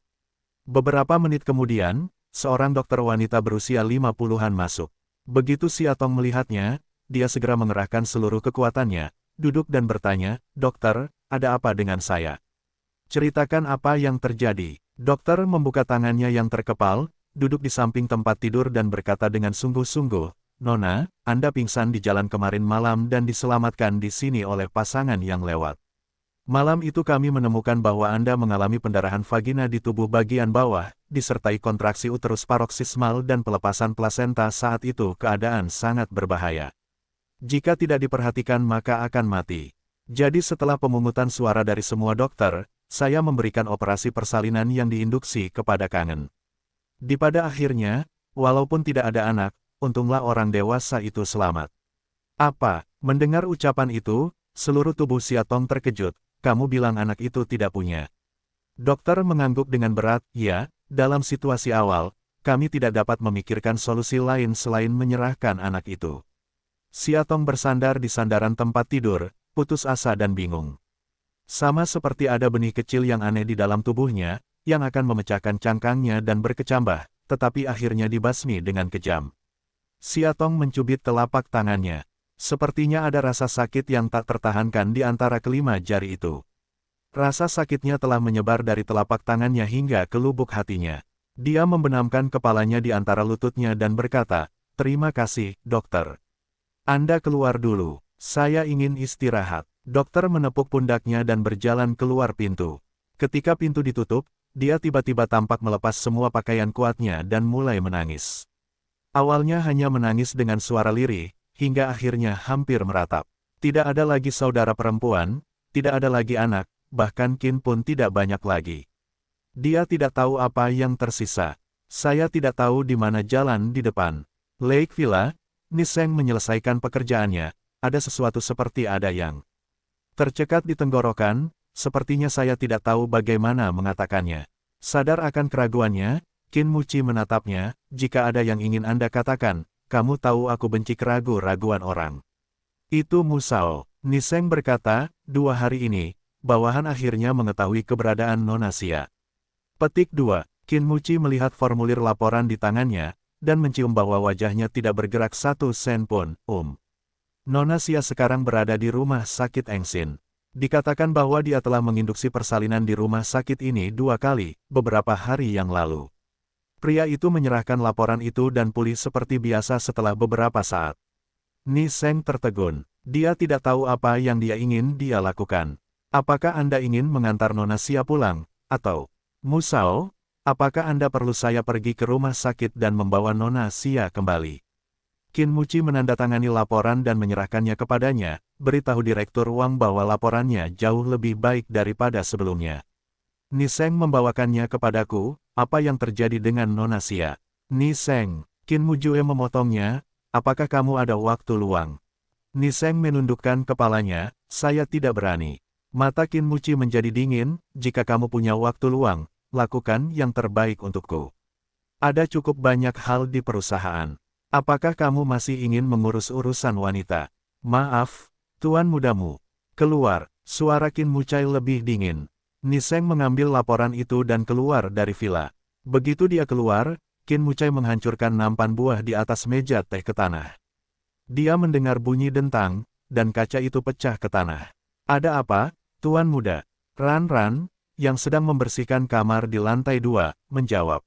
Beberapa menit kemudian, seorang dokter wanita berusia 50-an masuk. Begitu Xia Tong melihatnya, dia segera mengerahkan seluruh kekuatannya, duduk dan bertanya, "Dokter, ada apa dengan saya? Ceritakan apa yang terjadi." Dokter membuka tangannya yang terkepal, duduk di samping tempat tidur dan berkata dengan sungguh-sungguh, "Nona, Anda pingsan di jalan kemarin malam dan diselamatkan di sini oleh pasangan yang lewat. Malam itu kami menemukan bahwa Anda mengalami pendarahan vagina di tubuh bagian bawah, disertai kontraksi uterus paroksismal dan pelepasan plasenta. Saat itu keadaan sangat berbahaya. Jika tidak diperhatikan maka akan mati." Jadi setelah pemungutan suara dari semua dokter, saya memberikan operasi persalinan yang diinduksi kepada kangen. Pada akhirnya, walaupun tidak ada anak, untunglah orang dewasa itu selamat. Apa? Mendengar ucapan itu, seluruh tubuh Siatong terkejut. Kamu bilang anak itu tidak punya. Dokter mengangguk dengan berat, ya, dalam situasi awal, kami tidak dapat memikirkan solusi lain selain menyerahkan anak itu. Siatong bersandar di sandaran tempat tidur, putus asa dan bingung. Sama seperti ada benih kecil yang aneh di dalam tubuhnya, yang akan memecahkan cangkangnya dan berkecambah, tetapi akhirnya dibasmi dengan kejam. Siatong mencubit telapak tangannya. Sepertinya ada rasa sakit yang tak tertahankan di antara kelima jari itu. Rasa sakitnya telah menyebar dari telapak tangannya hingga ke lubuk hatinya. Dia membenamkan kepalanya di antara lututnya dan berkata, "Terima kasih, dokter. Anda keluar dulu. Saya ingin istirahat." Dokter menepuk pundaknya dan berjalan keluar pintu. Ketika pintu ditutup, dia tiba-tiba tampak melepas semua pakaian kuatnya dan mulai menangis. Awalnya hanya menangis dengan suara lirih, hingga akhirnya hampir meratap. Tidak ada lagi saudara perempuan, tidak ada lagi anak, bahkan Qin pun tidak banyak lagi. Dia tidak tahu apa yang tersisa. Saya tidak tahu di mana jalan di depan. Lake Villa, Niseng menyelesaikan pekerjaannya, ada sesuatu seperti ada yang tercekat di tenggorokan, sepertinya saya tidak tahu bagaimana mengatakannya. Sadar akan keraguannya, Qin Muci menatapnya, jika ada yang ingin Anda katakan, kamu tahu aku benci keraguan-raguan orang. Itu Musao. Niseng berkata, 2 hari ini, bawahan akhirnya mengetahui keberadaan Nona Xia. Petik 2. Qin Muci melihat formulir laporan di tangannya, dan mencium bahwa wajahnya tidak bergerak 1 sen pun. Nona Xia sekarang berada di rumah sakit Engsin. Dikatakan bahwa dia telah menginduksi persalinan di rumah sakit ini 2 kali, beberapa hari yang lalu. Pria itu menyerahkan laporan itu dan pulih seperti biasa setelah beberapa saat. Niseng tertegun. Dia tidak tahu apa yang dia ingin dia lakukan. Apakah Anda ingin mengantar Nona Xia pulang? Atau, Musao, apakah Anda perlu saya pergi ke rumah sakit dan membawa Nona Xia kembali? Qin Muci menandatangani laporan dan menyerahkannya kepadanya, beritahu Direktur Wang bahwa laporannya jauh lebih baik daripada sebelumnya. Niseng membawakannya kepadaku, apa yang terjadi dengan Nona Xia? Niseng, Qin Mujue memotongnya, apakah kamu ada waktu luang? Niseng menundukkan kepalanya, saya tidak berani. Mata Qin Muci menjadi dingin, jika kamu punya waktu luang, lakukan yang terbaik untukku. Ada cukup banyak hal di perusahaan. Apakah kamu masih ingin mengurus urusan wanita? Maaf, tuan mudamu. Keluar, suara Qin Mucai lebih dingin. Niseng mengambil laporan itu dan keluar dari villa. Begitu dia keluar, Qin Mucai menghancurkan nampan buah di atas meja teh ke tanah. Dia mendengar bunyi dentang, dan kaca itu pecah ke tanah. Ada apa, tuan muda? Ran, yang sedang membersihkan kamar di lantai 2, menjawab.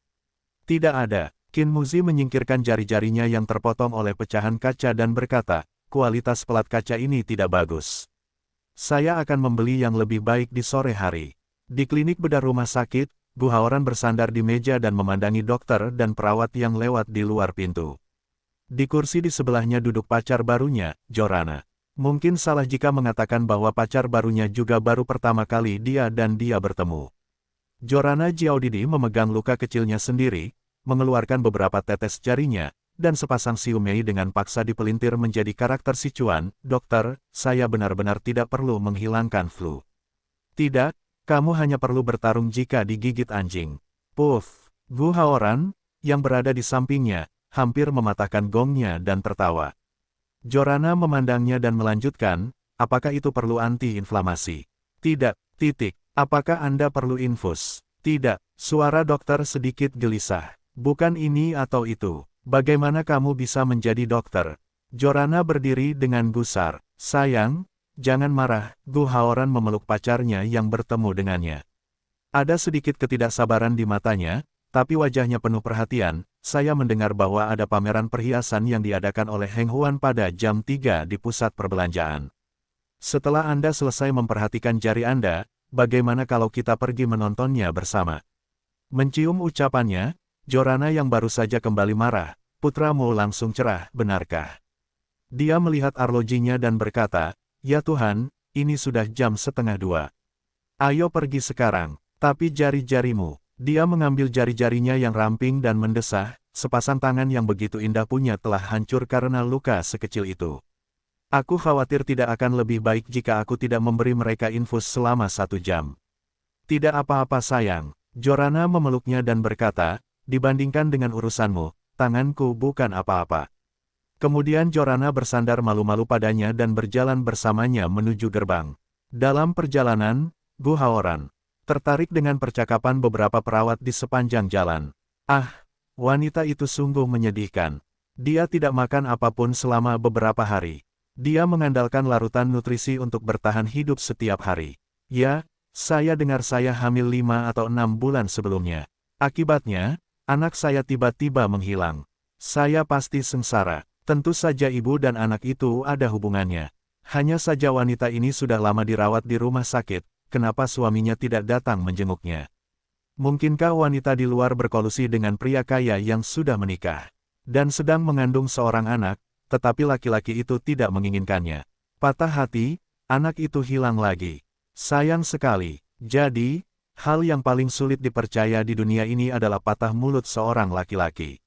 Tidak ada. Qin Muzi menyingkirkan jari-jarinya yang terpotong oleh pecahan kaca dan berkata, kualitas pelat kaca ini tidak bagus. Saya akan membeli yang lebih baik di sore hari. Di klinik bedah rumah sakit, Gu Haoran bersandar di meja dan memandangi dokter dan perawat yang lewat di luar pintu. Di kursi di sebelahnya duduk pacar barunya, Jorana. Mungkin salah jika mengatakan bahwa pacar barunya juga baru pertama kali dia bertemu. Jorana Jiaodidi memegang luka kecilnya sendiri, mengeluarkan beberapa tetes jarinya, dan sepasang siumei dengan paksa dipelintir menjadi karakter Sichuan. Dokter, saya benar-benar tidak perlu menghilangkan flu. Tidak, kamu hanya perlu bertarung jika digigit anjing. Puff, Gu Haoran, yang berada di sampingnya, hampir mematahkan gongnya dan tertawa. Jorana memandangnya dan melanjutkan, apakah itu perlu anti-inflamasi? Tidak, titik. Apakah Anda perlu infus? Tidak, suara dokter sedikit gelisah. Bukan ini atau itu. Bagaimana kamu bisa menjadi dokter? Jorana berdiri dengan gusar. Sayang, jangan marah. Gu Haoran memeluk pacarnya yang bertemu dengannya. Ada sedikit ketidaksabaran di matanya, tapi wajahnya penuh perhatian. Saya mendengar bahwa ada pameran perhiasan yang diadakan oleh Heng Huan pada jam 3 di pusat perbelanjaan. Setelah Anda selesai memperhatikan jari Anda, bagaimana kalau kita pergi menontonnya bersama? Mencium ucapannya, Jorana yang baru saja kembali marah, putramu langsung cerah, benarkah? Dia melihat arlojinya dan berkata, ya Tuhan, ini sudah jam 1:30. Ayo pergi sekarang. Tapi jari-jarimu. Dia mengambil jari-jarinya yang ramping dan mendesah, sepasang tangan yang begitu indah punya telah hancur karena luka sekecil itu. Aku khawatir tidak akan lebih baik jika aku tidak memberi mereka infus selama 1 jam. Tidak apa-apa sayang. Jorana memeluknya dan berkata, dibandingkan dengan urusanmu, tanganku bukan apa-apa. Kemudian Jorana bersandar malu-malu padanya dan berjalan bersamanya menuju gerbang. Dalam perjalanan, Gu Haoran tertarik dengan percakapan beberapa perawat di sepanjang jalan. Ah, wanita itu sungguh menyedihkan. Dia tidak makan apapun selama beberapa hari. Dia mengandalkan larutan nutrisi untuk bertahan hidup setiap hari. Ya, saya dengar saya hamil 5 atau 6 bulan sebelumnya. Akibatnya, anak saya tiba-tiba menghilang. Saya pasti sengsara. Tentu saja ibu dan anak itu ada hubungannya. Hanya saja wanita ini sudah lama dirawat di rumah sakit, kenapa suaminya tidak datang menjenguknya? Mungkinkah wanita di luar berkolusi dengan pria kaya yang sudah menikah dan sedang mengandung seorang anak, tetapi laki-laki itu tidak menginginkannya? Patah hati, anak itu hilang lagi. Sayang sekali. Jadi, hal yang paling sulit dipercaya di dunia ini adalah patah mulut seorang laki-laki.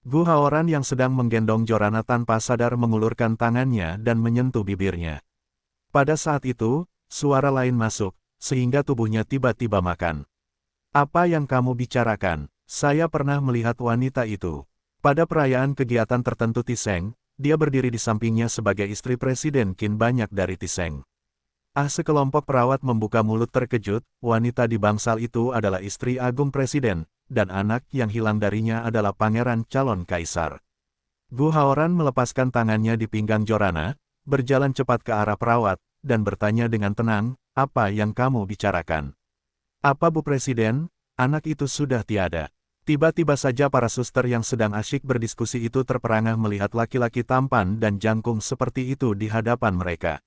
Gu Haoran yang sedang menggendong Jorana tanpa sadar mengulurkan tangannya dan menyentuh bibirnya. Pada saat itu, suara lain masuk, sehingga tubuhnya tiba-tiba makan. Apa yang kamu bicarakan? Saya pernah melihat wanita itu. Pada perayaan kegiatan tertentu Tiseng, dia berdiri di sampingnya sebagai istri Presiden Qin banyak dari Tiseng. Sekelompok perawat membuka mulut terkejut, wanita di bangsal itu adalah istri agung presiden, dan anak yang hilang darinya adalah pangeran calon kaisar. Gu Haoran melepaskan tangannya di pinggang Jorana, berjalan cepat ke arah perawat, dan bertanya dengan tenang, apa yang kamu bicarakan? Apa Bu Presiden? Anak itu sudah tiada. Tiba-tiba saja para suster yang sedang asyik berdiskusi itu terperangah melihat laki-laki tampan dan jangkung seperti itu di hadapan mereka.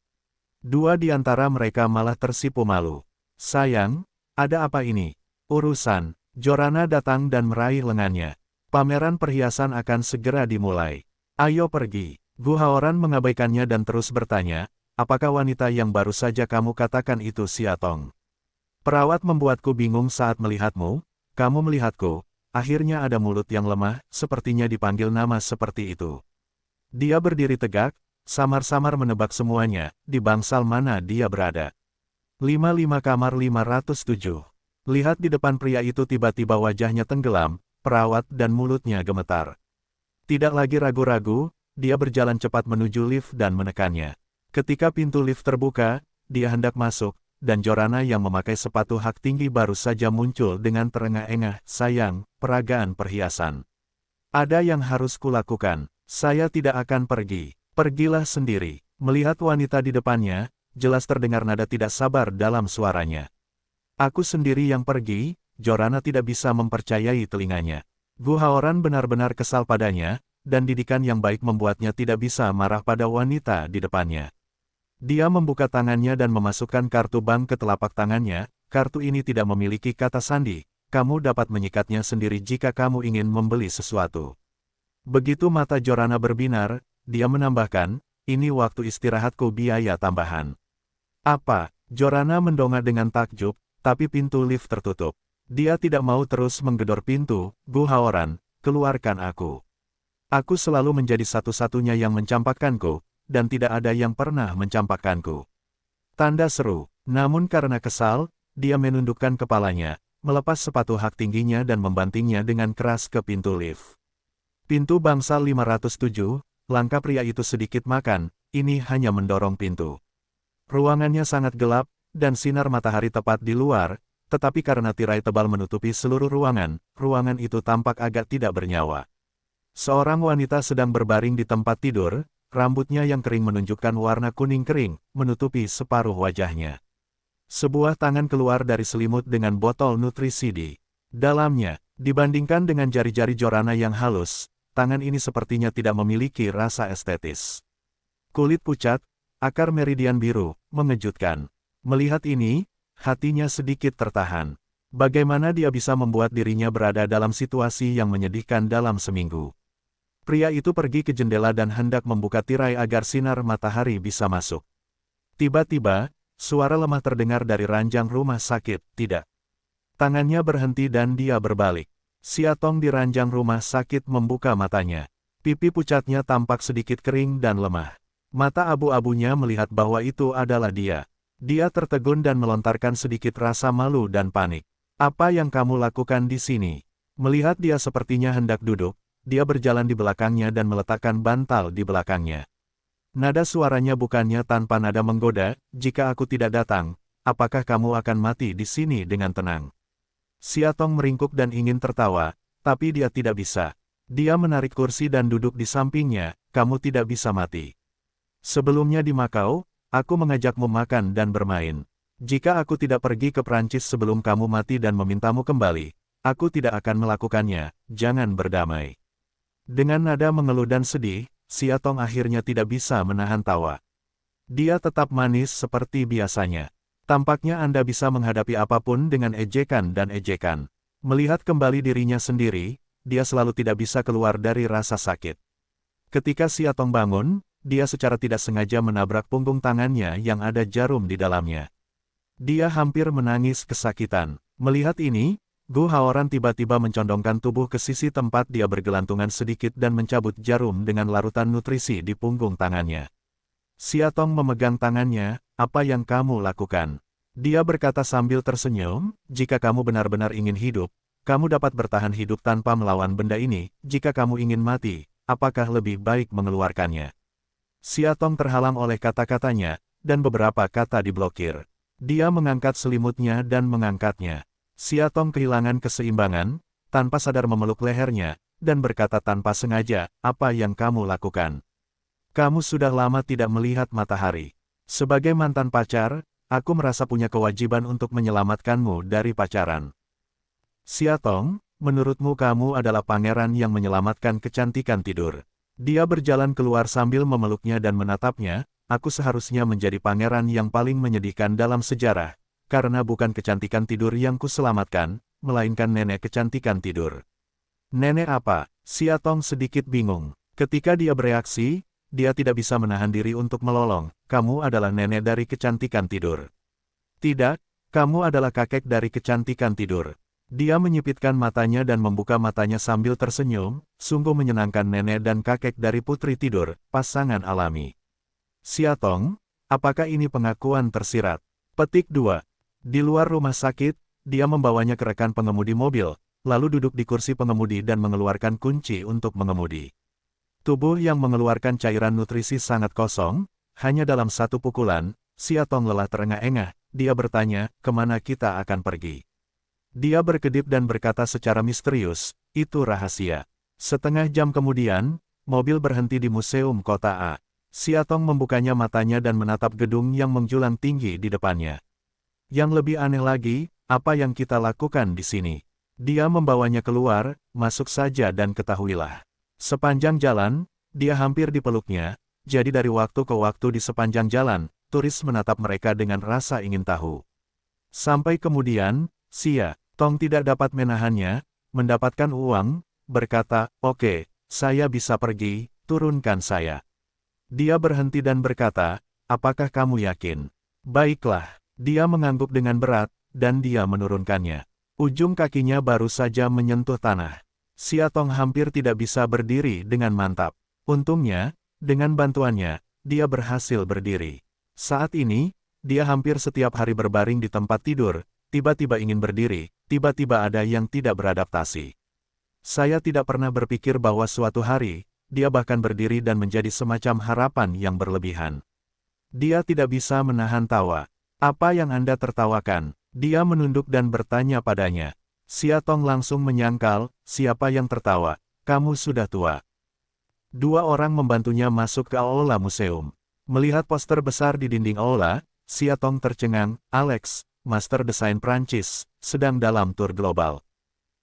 Dua di antara mereka malah tersipu malu. Sayang, ada apa ini? Urusan. Jorana datang dan meraih lengannya. Pameran perhiasan akan segera dimulai. Ayo pergi. Gu Haoran mengabaikannya dan terus bertanya, apakah wanita yang baru saja kamu katakan itu Siatong? Perawat membuatku bingung saat melihatmu, kamu melihatku, akhirnya ada mulut yang lemah, sepertinya dipanggil nama seperti itu. Dia berdiri tegak, samar-samar menebak semuanya, di bangsal mana dia berada. 55 kamar 507. Lihat di depan pria itu tiba-tiba wajahnya tenggelam, perawat dan mulutnya gemetar. Tidak lagi ragu-ragu, dia berjalan cepat menuju lift dan menekannya. Ketika pintu lift terbuka, dia hendak masuk, dan Jorana yang memakai sepatu hak tinggi baru saja muncul dengan terengah-engah, sayang, peragaan perhiasan. Ada yang harus kulakukan, saya tidak akan pergi. Pergilah sendiri. Melihat wanita di depannya, jelas terdengar nada tidak sabar dalam suaranya. Aku sendiri yang pergi, Jorana tidak bisa mempercayai telinganya. Gu Haoran benar-benar kesal padanya, dan didikan yang baik membuatnya tidak bisa marah pada wanita di depannya. Dia membuka tangannya dan memasukkan kartu bank ke telapak tangannya, kartu ini tidak memiliki kata sandi, kamu dapat menyikatnya sendiri jika kamu ingin membeli sesuatu. Begitu mata Jorana berbinar, dia menambahkan, ini waktu istirahatku biaya tambahan. Apa? Jorana mendongak dengan takjub, tapi pintu lift tertutup. Dia tidak mau terus menggedor pintu, Gu Haoran, keluarkan aku. Aku selalu menjadi satu-satunya yang mencampakkanku, dan tidak ada yang pernah mencampakkanku. Tanda seru, namun karena kesal, dia menundukkan kepalanya, melepas sepatu hak tingginya dan membantingnya dengan keras ke pintu lift. Pintu bangsal 507, langkah pria itu sedikit makan, ini hanya mendorong pintu. Ruangannya sangat gelap, dan sinar matahari tepat di luar, tetapi karena tirai tebal menutupi seluruh ruangan, ruangan itu tampak agak tidak bernyawa. Seorang wanita sedang berbaring di tempat tidur, rambutnya yang kering menunjukkan warna kuning kering, menutupi separuh wajahnya. Sebuah tangan keluar dari selimut dengan botol nutrisi di dalamnya. Dibandingkan dengan jari-jari Jorana yang halus, tangan ini sepertinya tidak memiliki rasa estetis. Kulit pucat, akar meridian biru, mengejutkan. Melihat ini, hatinya sedikit tertahan. Bagaimana dia bisa membuat dirinya berada dalam situasi yang menyedihkan dalam seminggu? Pria itu pergi ke jendela dan hendak membuka tirai agar sinar matahari bisa masuk. Tiba-tiba, Suara lemah terdengar dari ranjang rumah sakit, tidak. Tangannya berhenti dan dia berbalik. Siatong di ranjang rumah sakit membuka matanya. Pipi pucatnya tampak sedikit kering dan lemah. Mata abu-abunya melihat bahwa itu adalah dia. Dia tertegun dan melontarkan sedikit rasa malu dan panik. Apa yang kamu lakukan di sini? Melihat dia sepertinya hendak duduk, dia berjalan di belakangnya dan meletakkan bantal di belakangnya. Nada suaranya bukannya tanpa nada menggoda, jika aku tidak datang, apakah kamu akan mati di sini dengan tenang? Siatong meringkuk dan ingin tertawa, tapi dia tidak bisa. Dia menarik kursi dan duduk di sampingnya, kamu tidak bisa mati. Sebelumnya di Makau, aku mengajakmu makan dan bermain. Jika aku tidak pergi ke Prancis sebelum kamu mati dan memintamu kembali, aku tidak akan melakukannya, jangan berdamai. Dengan nada mengeluh dan sedih, Siatong akhirnya tidak bisa menahan tawa. Dia tetap manis seperti biasanya. Tampaknya Anda bisa menghadapi apapun dengan ejekan dan ejekan. Melihat kembali dirinya sendiri, dia selalu tidak bisa keluar dari rasa sakit. Ketika Siatong bangun, dia secara tidak sengaja menabrak punggung tangannya yang ada jarum di dalamnya. Dia hampir menangis kesakitan. Melihat ini, Gu Haoran tiba-tiba mencondongkan tubuh ke sisi tempat dia bergelantungan sedikit dan mencabut jarum dengan larutan nutrisi di punggung tangannya. Siatong memegang tangannya, apa yang kamu lakukan? Dia berkata sambil tersenyum, jika kamu benar-benar ingin hidup, kamu dapat bertahan hidup tanpa melawan benda ini, jika kamu ingin mati, apakah lebih baik mengeluarkannya? Siatong terhalang oleh kata-katanya, dan beberapa kata diblokir. Dia mengangkat selimutnya dan mengangkatnya. Siatong kehilangan keseimbangan, tanpa sadar memeluk lehernya, dan berkata tanpa sengaja, apa yang kamu lakukan? Kamu sudah lama tidak melihat matahari. Sebagai mantan pacar, aku merasa punya kewajiban untuk menyelamatkanmu dari pacaran. Siatong, menurutmu kamu adalah pangeran yang menyelamatkan kecantikan tidur. Dia berjalan keluar sambil memeluknya dan menatapnya, aku seharusnya menjadi pangeran yang paling menyedihkan dalam sejarah, karena bukan kecantikan tidur yang kuselamatkan, melainkan nenek kecantikan tidur. Nenek apa? Siatong sedikit bingung. Ketika dia bereaksi, dia tidak bisa menahan diri untuk melolong, kamu adalah nenek dari kecantikan tidur. Tidak, kamu adalah kakek dari kecantikan tidur. Dia menyipitkan matanya dan membuka matanya sambil tersenyum, sungguh menyenangkan nenek dan kakek dari putri tidur, pasangan alami. Siatong, apakah ini pengakuan tersirat? Petik 2. Di luar rumah sakit, dia membawanya ke rekan pengemudi mobil, lalu duduk di kursi pengemudi dan mengeluarkan kunci untuk mengemudi. Tubuh yang mengeluarkan cairan nutrisi sangat kosong, hanya dalam satu pukulan, Siatong lelah terengah-engah, dia bertanya, kemana kita akan pergi? Dia berkedip dan berkata secara misterius, itu rahasia. Setengah jam kemudian, mobil berhenti di Museum Kota A. Siatong membukanya matanya dan menatap gedung yang menjulang tinggi di depannya. Yang lebih aneh lagi, apa yang kita lakukan di sini? Dia membawanya keluar, masuk saja dan ketahuilah. Sepanjang jalan, dia hampir dipeluknya, jadi dari waktu ke waktu di sepanjang jalan, turis menatap mereka dengan rasa ingin tahu. Sampai kemudian, Tong tidak dapat menahannya, mendapatkan uang, berkata, oke, saya bisa pergi, turunkan saya. Dia berhenti dan berkata, apakah kamu yakin? Baiklah, dia mengangguk dengan berat, dan dia menurunkannya. Ujung kakinya baru saja menyentuh tanah. Siatong hampir tidak bisa berdiri dengan mantap. Untungnya, dengan bantuannya, dia berhasil berdiri. Saat ini, dia hampir setiap hari berbaring di tempat tidur, tiba-tiba ingin berdiri, tiba-tiba ada yang tidak beradaptasi. Saya tidak pernah berpikir bahwa suatu hari, dia bahkan berdiri dan menjadi semacam harapan yang berlebihan. Dia tidak bisa menahan tawa. Apa yang Anda tertawakan? Dia menunduk dan bertanya padanya. Siatong langsung menyangkal, siapa yang tertawa? Kamu sudah tua. Dua orang membantunya masuk ke aula museum. Melihat poster besar di dinding aula, Siatong tercengang, Alex, Master Desain Prancis, sedang dalam tur global.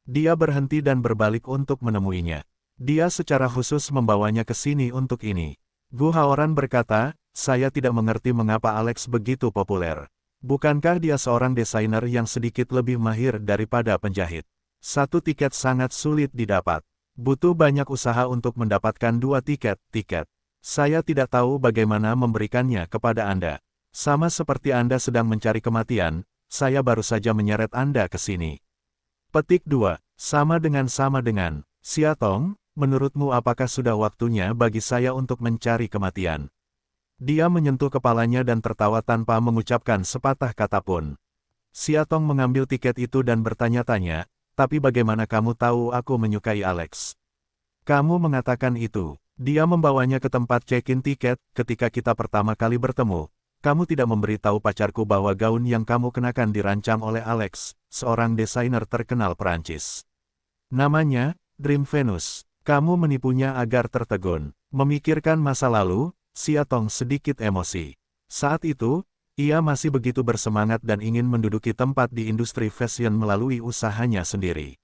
Dia berhenti dan berbalik untuk menemuinya. Dia secara khusus membawanya ke sini untuk ini. Gu Haoran berkata, saya tidak mengerti mengapa Alex begitu populer. Bukankah dia seorang desainer yang sedikit lebih mahir daripada penjahit? Satu tiket sangat sulit didapat. Butuh banyak usaha untuk mendapatkan 2 tiket. Saya tidak tahu bagaimana memberikannya kepada Anda. Sama seperti Anda sedang mencari kematian, saya baru saja menyeret Anda ke sini. Petik 2. Sama dengan. Siatong, menurutmu apakah sudah waktunya bagi saya untuk mencari kematian? Dia menyentuh kepalanya dan tertawa tanpa mengucapkan sepatah kata pun. Siatong mengambil tiket itu dan bertanya-tanya, tapi bagaimana kamu tahu aku menyukai Alex? Kamu mengatakan itu. Dia membawanya ke tempat check-in tiket. Ketika kita pertama kali bertemu, kamu tidak memberitahu pacarku bahwa gaun yang kamu kenakan dirancang oleh Alex, seorang desainer terkenal Perancis. Namanya, Dream Venus. Kamu menipunya agar tertegun. Memikirkan masa lalu, Siatong sedikit emosi. Saat itu, ia masih begitu bersemangat dan ingin menduduki tempat di industri fashion melalui usahanya sendiri.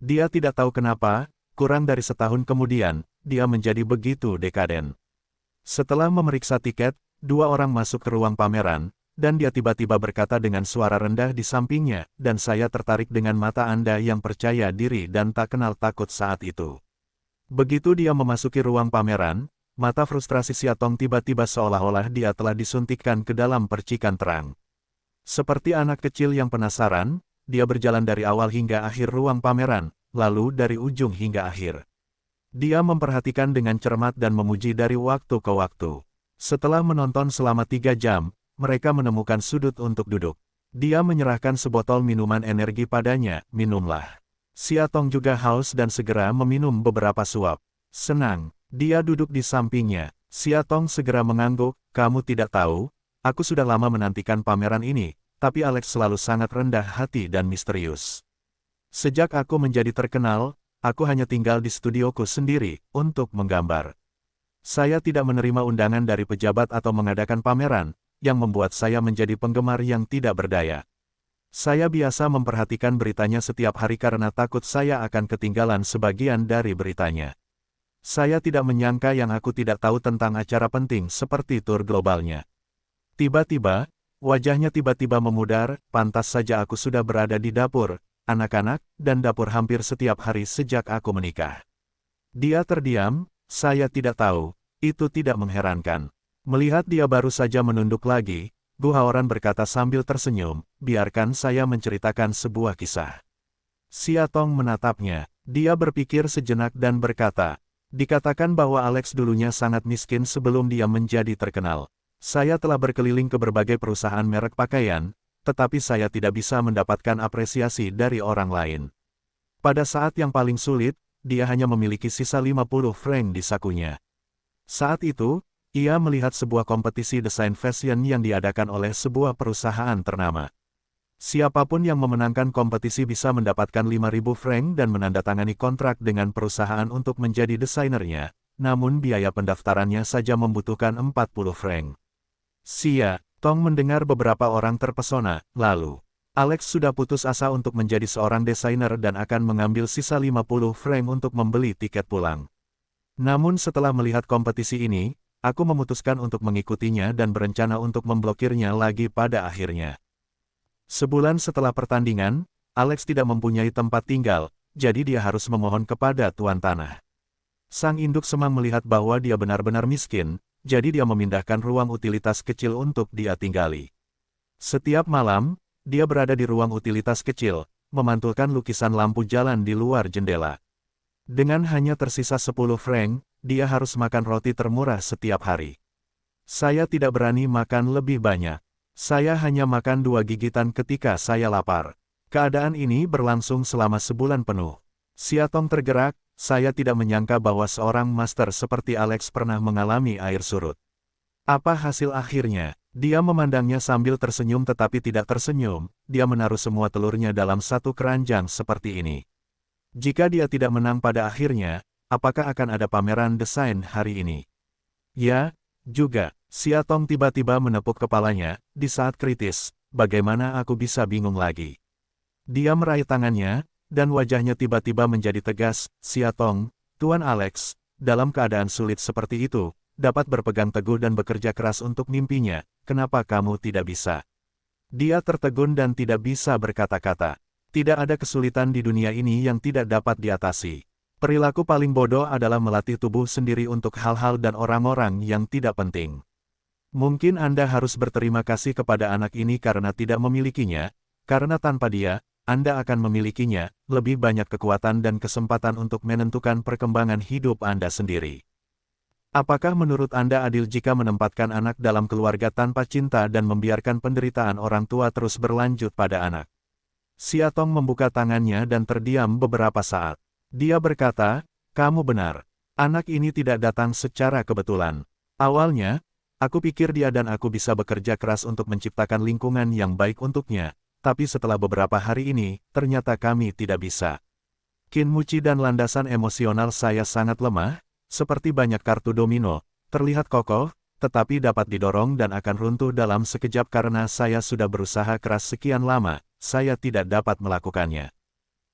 Dia tidak tahu kenapa, kurang dari setahun kemudian, dia menjadi begitu dekaden. Setelah memeriksa tiket, dua orang masuk ke ruang pameran, dan dia tiba-tiba berkata dengan suara rendah di sampingnya, dan saya tertarik dengan mata Anda yang percaya diri dan tak kenal takut saat itu. Begitu dia memasuki ruang pameran, mata frustrasi Siatong tiba-tiba seolah-olah dia telah disuntikkan ke dalam percikan terang. Seperti anak kecil yang penasaran, dia berjalan dari awal hingga akhir ruang pameran, lalu dari ujung hingga akhir. Dia memperhatikan dengan cermat dan memuji dari waktu ke waktu. Setelah menonton selama 3 jam, mereka menemukan sudut untuk duduk. Dia menyerahkan sebotol minuman energi padanya, minumlah. Siatong juga haus dan segera meminum beberapa suap. Senang. Dia duduk di sampingnya. Siatong segera mengangguk, kamu tidak tahu, aku sudah lama menantikan pameran ini, tapi Alex selalu sangat rendah hati dan misterius. Sejak aku menjadi terkenal, aku hanya tinggal di studioku sendiri, untuk menggambar. Saya tidak menerima undangan dari pejabat atau mengadakan pameran, yang membuat saya menjadi penggemar yang tidak berdaya. Saya biasa memperhatikan beritanya setiap hari karena takut saya akan ketinggalan sebagian dari beritanya. Saya tidak menyangka yang aku tidak tahu tentang acara penting seperti tur globalnya. Tiba-tiba, wajahnya tiba-tiba memudar, pantas saja aku sudah berada di dapur, anak-anak, dan dapur hampir setiap hari sejak aku menikah. Dia terdiam, saya tidak tahu, itu tidak mengherankan. Melihat dia baru saja menunduk lagi, Gu Haoran berkata sambil tersenyum, biarkan saya menceritakan sebuah kisah. Siatong menatapnya, dia berpikir sejenak dan berkata, dikatakan bahwa Alex dulunya sangat miskin sebelum dia menjadi terkenal. Saya telah berkeliling ke berbagai perusahaan merek pakaian, tetapi saya tidak bisa mendapatkan apresiasi dari orang lain. Pada saat yang paling sulit, dia hanya memiliki sisa 50 franc di sakunya. Saat itu, ia melihat sebuah kompetisi desain fashion yang diadakan oleh sebuah perusahaan ternama. Siapapun yang memenangkan kompetisi bisa mendapatkan 5.000 franc dan menandatangani kontrak dengan perusahaan untuk menjadi desainernya, namun biaya pendaftarannya saja membutuhkan 40 franc. Siatong mendengar beberapa orang terpesona, lalu, Alex sudah putus asa untuk menjadi seorang desainer dan akan mengambil sisa 50 franc untuk membeli tiket pulang. Namun setelah melihat kompetisi ini, aku memutuskan untuk mengikutinya dan berencana untuk memblokirnya lagi pada akhirnya. Sebulan setelah pertandingan, Alex tidak mempunyai tempat tinggal, jadi dia harus memohon kepada tuan tanah. Sang induk semang melihat bahwa dia benar-benar miskin, jadi dia memindahkan ruang utilitas kecil untuk dia tinggali. Setiap malam, dia berada di ruang utilitas kecil, memantulkan lukisan lampu jalan di luar jendela. Dengan hanya tersisa 10 franc, dia harus makan roti termurah setiap hari. Saya tidak berani makan lebih banyak. Saya hanya makan 2 gigitan ketika saya lapar. Keadaan ini berlangsung selama sebulan penuh. Siatong tergerak, saya tidak menyangka bahwa seorang master seperti Alex pernah mengalami air surut. Apa hasil akhirnya? Dia memandangnya sambil tersenyum tetapi tidak tersenyum, dia menaruh semua telurnya dalam satu keranjang seperti ini. Jika dia tidak menang pada akhirnya, apakah akan ada pameran desain hari ini? Ya, juga. Siatong tiba-tiba menepuk kepalanya, di saat kritis, bagaimana aku bisa bingung lagi? Dia meraih tangannya, dan wajahnya tiba-tiba menjadi tegas, Siatong, Tuan Alex, dalam keadaan sulit seperti itu, dapat berpegang teguh dan bekerja keras untuk mimpinya, kenapa kamu tidak bisa? Dia tertegun dan tidak bisa berkata-kata. Tidak ada kesulitan di dunia ini yang tidak dapat diatasi. Perilaku paling bodoh adalah melatih tubuh sendiri untuk hal-hal dan orang-orang yang tidak penting. Mungkin Anda harus berterima kasih kepada anak ini karena tidak memilikinya, karena tanpa dia, Anda akan memilikinya, lebih banyak kekuatan dan kesempatan untuk menentukan perkembangan hidup Anda sendiri. Apakah menurut Anda adil jika menempatkan anak dalam keluarga tanpa cinta dan membiarkan penderitaan orang tua terus berlanjut pada anak? Siatong membuka tangannya dan terdiam beberapa saat. Dia berkata, "Kamu benar. Anak ini tidak datang secara kebetulan. Awalnya, aku pikir dia dan aku bisa bekerja keras untuk menciptakan lingkungan yang baik untuknya, tapi setelah beberapa hari ini, ternyata kami tidak bisa. Kinmuchi dan landasan emosional saya sangat lemah, seperti banyak kartu domino, terlihat kokoh, tetapi dapat didorong dan akan runtuh dalam sekejap karena saya sudah berusaha keras sekian lama, saya tidak dapat melakukannya.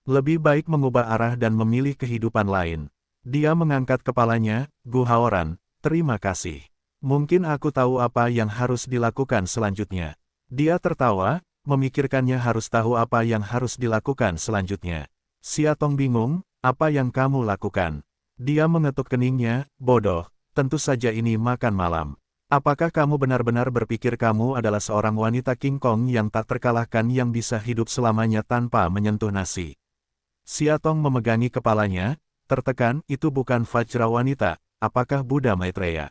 Lebih baik mengubah arah dan memilih kehidupan lain." Dia mengangkat kepalanya, "Gu Haoran, terima kasih. Mungkin aku tahu apa yang harus dilakukan selanjutnya." Dia tertawa, memikirkannya harus tahu apa yang harus dilakukan selanjutnya. Siatong bingung, "Apa yang kamu lakukan?" Dia mengetuk keningnya, "Bodoh, tentu saja ini makan malam. Apakah kamu benar-benar berpikir kamu adalah seorang wanita King Kong yang tak terkalahkan yang bisa hidup selamanya tanpa menyentuh nasi?" Siatong memegangi kepalanya, tertekan, "Itu bukan Vajra wanita, apakah Buddha Maitreya?"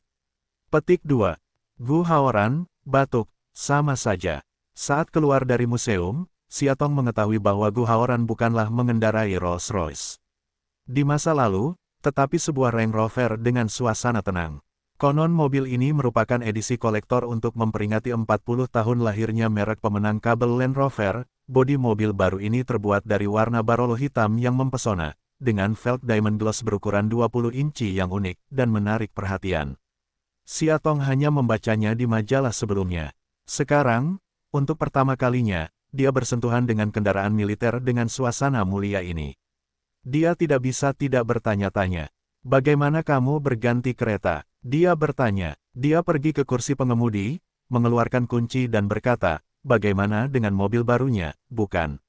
Petik 2. Gu Haoran, batuk, sama saja. Saat keluar dari museum, Siatong mengetahui bahwa Gu Haoran bukanlah mengendarai Rolls-Royce di masa lalu, tetapi sebuah Range Rover dengan suasana tenang. Konon mobil ini merupakan edisi kolektor untuk memperingati 40 tahun lahirnya merek pemenang kabel Land Rover. Bodi mobil baru ini terbuat dari warna Barolo hitam yang mempesona, dengan velg diamond gloss berukuran 20 inci yang unik dan menarik perhatian. Siatong hanya membacanya di majalah sebelumnya. Sekarang, untuk pertama kalinya, dia bersentuhan dengan kendaraan militer dengan suasana mulia ini. Dia tidak bisa tidak bertanya-tanya. "Bagaimana kamu berganti kereta?" Dia bertanya. Dia pergi ke kursi pengemudi, mengeluarkan kunci dan berkata, "Bagaimana dengan mobil barunya, bukan?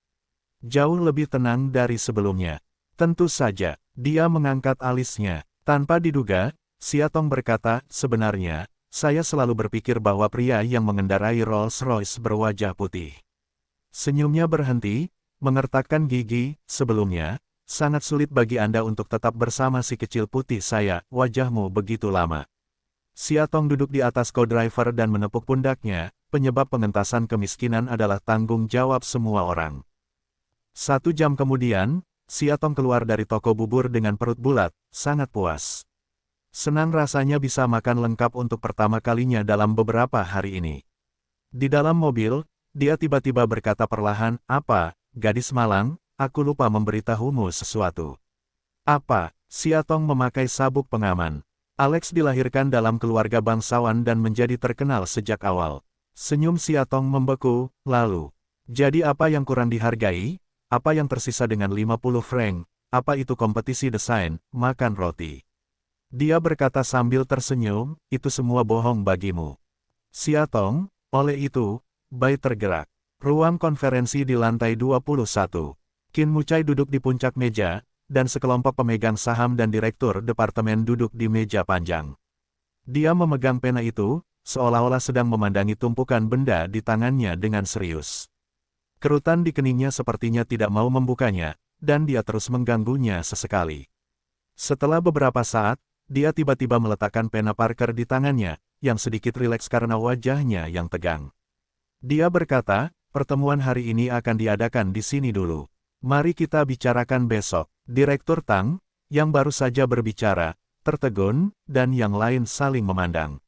Jauh lebih tenang dari sebelumnya." "Tentu saja." Dia mengangkat alisnya. Tanpa diduga, Siatong berkata, "Sebenarnya, saya selalu berpikir bahwa pria yang mengendarai Rolls-Royce berwajah putih." Senyumnya berhenti, mengertakkan gigi. "Sebelumnya, sangat sulit bagi Anda untuk tetap bersama si kecil putih saya, wajahmu begitu lama." Siatong duduk di atas co-driver dan menepuk pundaknya, "Penyebab pengentasan kemiskinan adalah tanggung jawab semua orang." 1 jam kemudian, Siatong keluar dari toko bubur dengan perut bulat, sangat puas. Senang rasanya bisa makan lengkap untuk pertama kalinya dalam beberapa hari ini. Di dalam mobil, dia tiba-tiba berkata perlahan, "Apa, gadis malang, aku lupa memberitahumu sesuatu." "Apa?" Siatong memakai sabuk pengaman. Alex dilahirkan dalam keluarga bangsawan dan menjadi terkenal sejak awal. Senyum Siatong membeku, lalu. "Jadi apa yang kurang dihargai? Apa yang tersisa dengan 50 franc? Apa itu kompetisi desain, makan roti?" Dia berkata sambil tersenyum, "Itu semua bohong bagimu." Siatong, oleh itu, Bai tergerak. Ruang konferensi di lantai 21. Qin Mucai duduk di puncak meja, dan sekelompok pemegang saham dan direktur departemen duduk di meja panjang. Dia memegang pena itu, seolah-olah sedang memandangi tumpukan benda di tangannya dengan serius. Kerutan di keningnya sepertinya tidak mau membukanya, dan dia terus mengganggunya sesekali. Setelah beberapa saat, dia tiba-tiba meletakkan pena Parker di tangannya, yang sedikit rileks karena wajahnya yang tegang. Dia berkata, "Pertemuan hari ini akan diadakan di sini dulu. Mari kita bicarakan besok." Direktur Tang, yang baru saja berbicara, tertegun, dan yang lain saling memandang.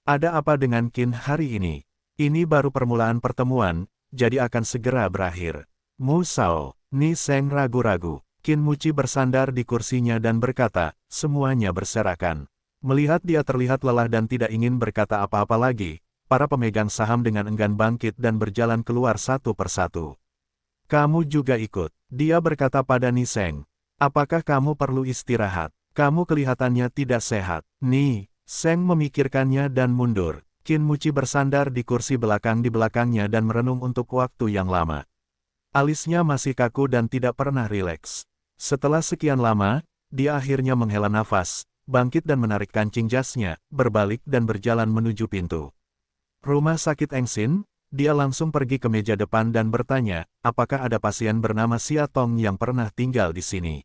"Ada apa dengan Qin hari ini? Ini baru permulaan pertemuan, jadi akan segera berakhir." Mu Shao, Ni Seng ragu-ragu. Qin Muci bersandar di kursinya dan berkata, semuanya berserakan. Melihat dia terlihat lelah dan tidak ingin berkata apa-apa lagi, para pemegang saham dengan enggan bangkit dan berjalan keluar satu persatu. "Kamu juga ikut," dia berkata pada Ni Seng. "Apakah kamu perlu istirahat? Kamu kelihatannya tidak sehat." Ni Seng memikirkannya dan mundur. Qin Muci bersandar di kursi belakang di belakangnya dan merenung untuk waktu yang lama. Alisnya masih kaku dan tidak pernah rileks. Setelah sekian lama, dia akhirnya menghela nafas, bangkit dan menarik kancing jasnya, berbalik dan berjalan menuju pintu. Rumah sakit Engsin, dia langsung pergi ke meja depan dan bertanya, apakah ada pasien bernama Xia Tong yang pernah tinggal di sini.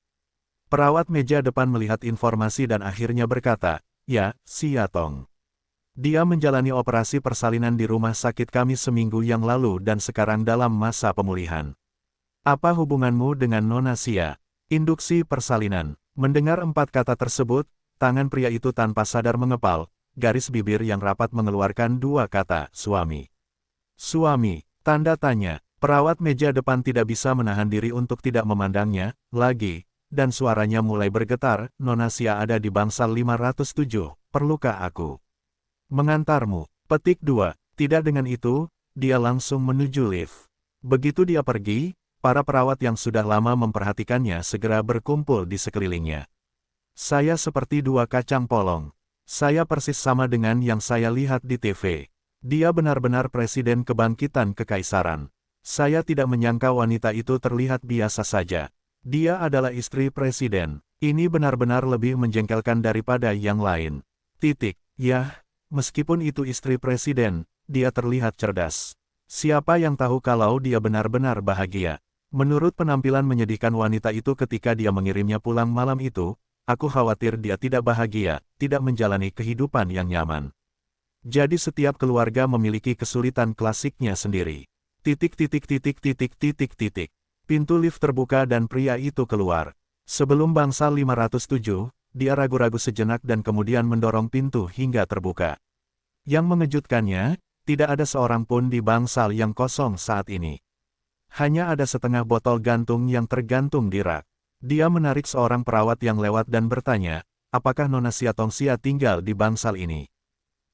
Perawat meja depan melihat informasi dan akhirnya berkata, ya, Xia Tong. Dia menjalani operasi persalinan di rumah sakit kami seminggu yang lalu dan sekarang dalam masa pemulihan. Apa hubunganmu dengan Nona Xia? Induksi persalinan. Mendengar 4 kata tersebut, tangan pria itu tanpa sadar mengepal, garis bibir yang rapat mengeluarkan 2 kata, suami. Suami, tanda tanya. Perawat meja depan tidak bisa menahan diri untuk tidak memandangnya, lagi, dan suaranya mulai bergetar, Nona Xia ada di bangsal 507, perlukah aku mengantarmu? Petik 2. Tidak dengan itu, dia langsung menuju lift. Begitu dia pergi, para perawat yang sudah lama memperhatikannya segera berkumpul di sekelilingnya. Saya seperti 2 kacang polong. Saya persis sama dengan yang saya lihat di TV. Dia benar-benar presiden kebangkitan kekaisaran. Saya tidak menyangka wanita itu terlihat biasa saja. Dia adalah istri presiden. Ini benar-benar lebih menjengkelkan daripada yang lain. Titik. Yah. Meskipun itu istri presiden, dia terlihat cerdas. Siapa yang tahu kalau dia benar-benar bahagia? Menurut penampilan menyedihkan wanita itu ketika dia mengirimnya pulang malam itu, aku khawatir dia tidak bahagia, tidak menjalani kehidupan yang nyaman. Jadi setiap keluarga memiliki kesulitan klasiknya sendiri. Titik. Pintu lift terbuka dan pria itu keluar. Sebelum bangsal 507, dia ragu-ragu sejenak dan kemudian mendorong pintu hingga terbuka. Yang mengejutkannya, tidak ada seorang pun di bangsal yang kosong saat ini. Hanya ada setengah botol gantung yang tergantung di rak. Dia menarik seorang perawat yang lewat dan bertanya, apakah Nona Xia Tong Xia tinggal di bangsal ini?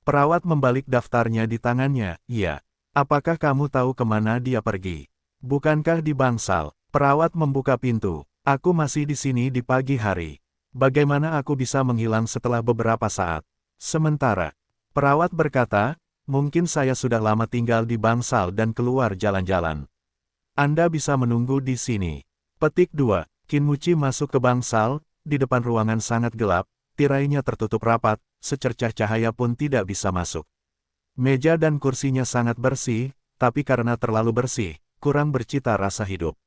Perawat membalik daftarnya di tangannya, iya. Apakah kamu tahu kemana dia pergi? Bukankah di bangsal? Perawat membuka pintu. Aku masih di sini di pagi hari. Bagaimana aku bisa menghilang setelah beberapa saat? Sementara, perawat berkata, mungkin saya sudah lama tinggal di bangsal dan keluar jalan-jalan. Anda bisa menunggu di sini. Petik 2. Kinmuchi masuk ke bangsal, di depan ruangan sangat gelap, tirainya tertutup rapat, secercah cahaya pun tidak bisa masuk. Meja dan kursinya sangat bersih, tapi karena terlalu bersih, kurang bercita rasa hidup.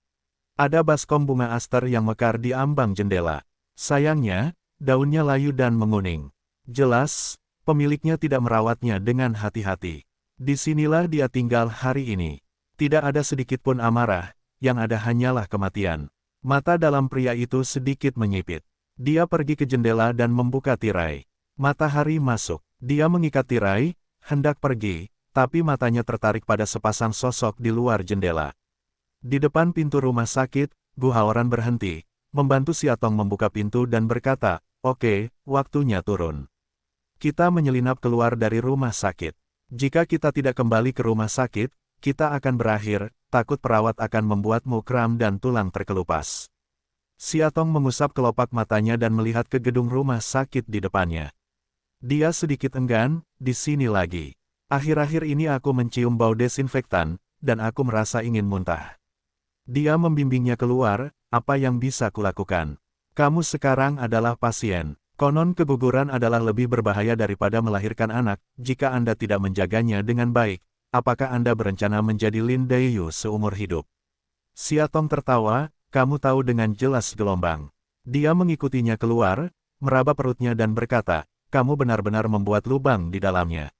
Ada baskom bunga aster yang mekar di ambang jendela. Sayangnya, daunnya layu dan menguning. Jelas, pemiliknya tidak merawatnya dengan hati-hati. Disinilah dia tinggal hari ini. Tidak ada sedikit pun amarah, yang ada hanyalah kematian. Mata dalam pria itu sedikit menyipit. Dia pergi ke jendela dan membuka tirai. Matahari masuk. Dia mengikat tirai, hendak pergi, tapi matanya tertarik pada sepasang sosok di luar jendela. Di depan pintu rumah sakit, Gu Haoran berhenti, membantu Xia Tong membuka pintu dan berkata, oke, waktunya turun. Kita menyelinap keluar dari rumah sakit. Jika kita tidak kembali ke rumah sakit, kita akan berakhir, takut perawat akan membuatmu kram dan tulang terkelupas. Xia Tong mengusap kelopak matanya dan melihat ke gedung rumah sakit di depannya. Dia sedikit enggan, di sini lagi. Akhir-akhir ini aku mencium bau desinfektan, dan aku merasa ingin muntah. Dia membimbingnya keluar, apa yang bisa kulakukan? Kamu sekarang adalah pasien. Konon keguguran adalah lebih berbahaya daripada melahirkan anak, jika Anda tidak menjaganya dengan baik. Apakah Anda berencana menjadi Lin Daeyu seumur hidup? Xia Tong tertawa, kamu tahu dengan jelas gelombang. Dia mengikutinya keluar, meraba perutnya dan berkata, kamu benar-benar membuat lubang di dalamnya.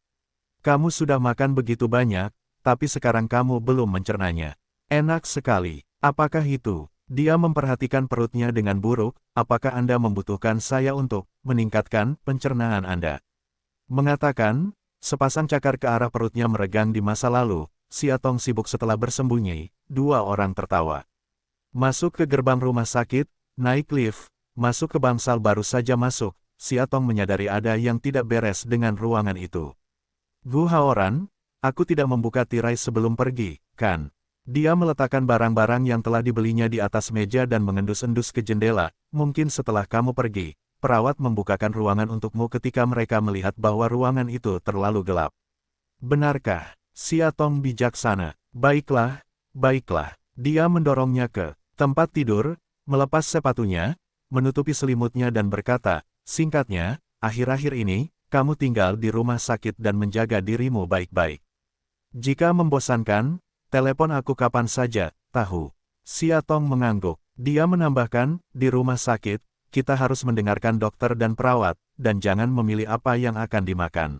Kamu sudah makan begitu banyak, tapi sekarang kamu belum mencernanya. Enak sekali. Apakah itu? Dia memperhatikan perutnya dengan buruk, apakah Anda membutuhkan saya untuk meningkatkan pencernaan Anda? Mengatakan, sepasang cakar ke arah perutnya meregang di masa lalu, Xia Tong sibuk setelah bersembunyi, 2 orang tertawa. Masuk ke gerbang rumah sakit, naik lift, masuk ke bangsal baru saja masuk, Xia Tong menyadari ada yang tidak beres dengan ruangan itu. Gu Haoran, aku tidak membuka tirai sebelum pergi, kan? Dia meletakkan barang-barang yang telah dibelinya di atas meja dan mengendus-endus ke jendela. Mungkin setelah kamu pergi, perawat membukakan ruangan untukmu ketika mereka melihat bahwa ruangan itu terlalu gelap. Benarkah? Xia Tong bijaksana. Baiklah, baiklah. Dia mendorongnya ke tempat tidur, melepas sepatunya, menutupi selimutnya dan berkata, singkatnya, akhir-akhir ini, kamu tinggal di rumah sakit dan menjaga dirimu baik-baik. Jika membosankan, telepon aku kapan saja, tahu. Xia Tong mengangguk. Dia menambahkan, di rumah sakit, kita harus mendengarkan dokter dan perawat, dan jangan memilih apa yang akan dimakan.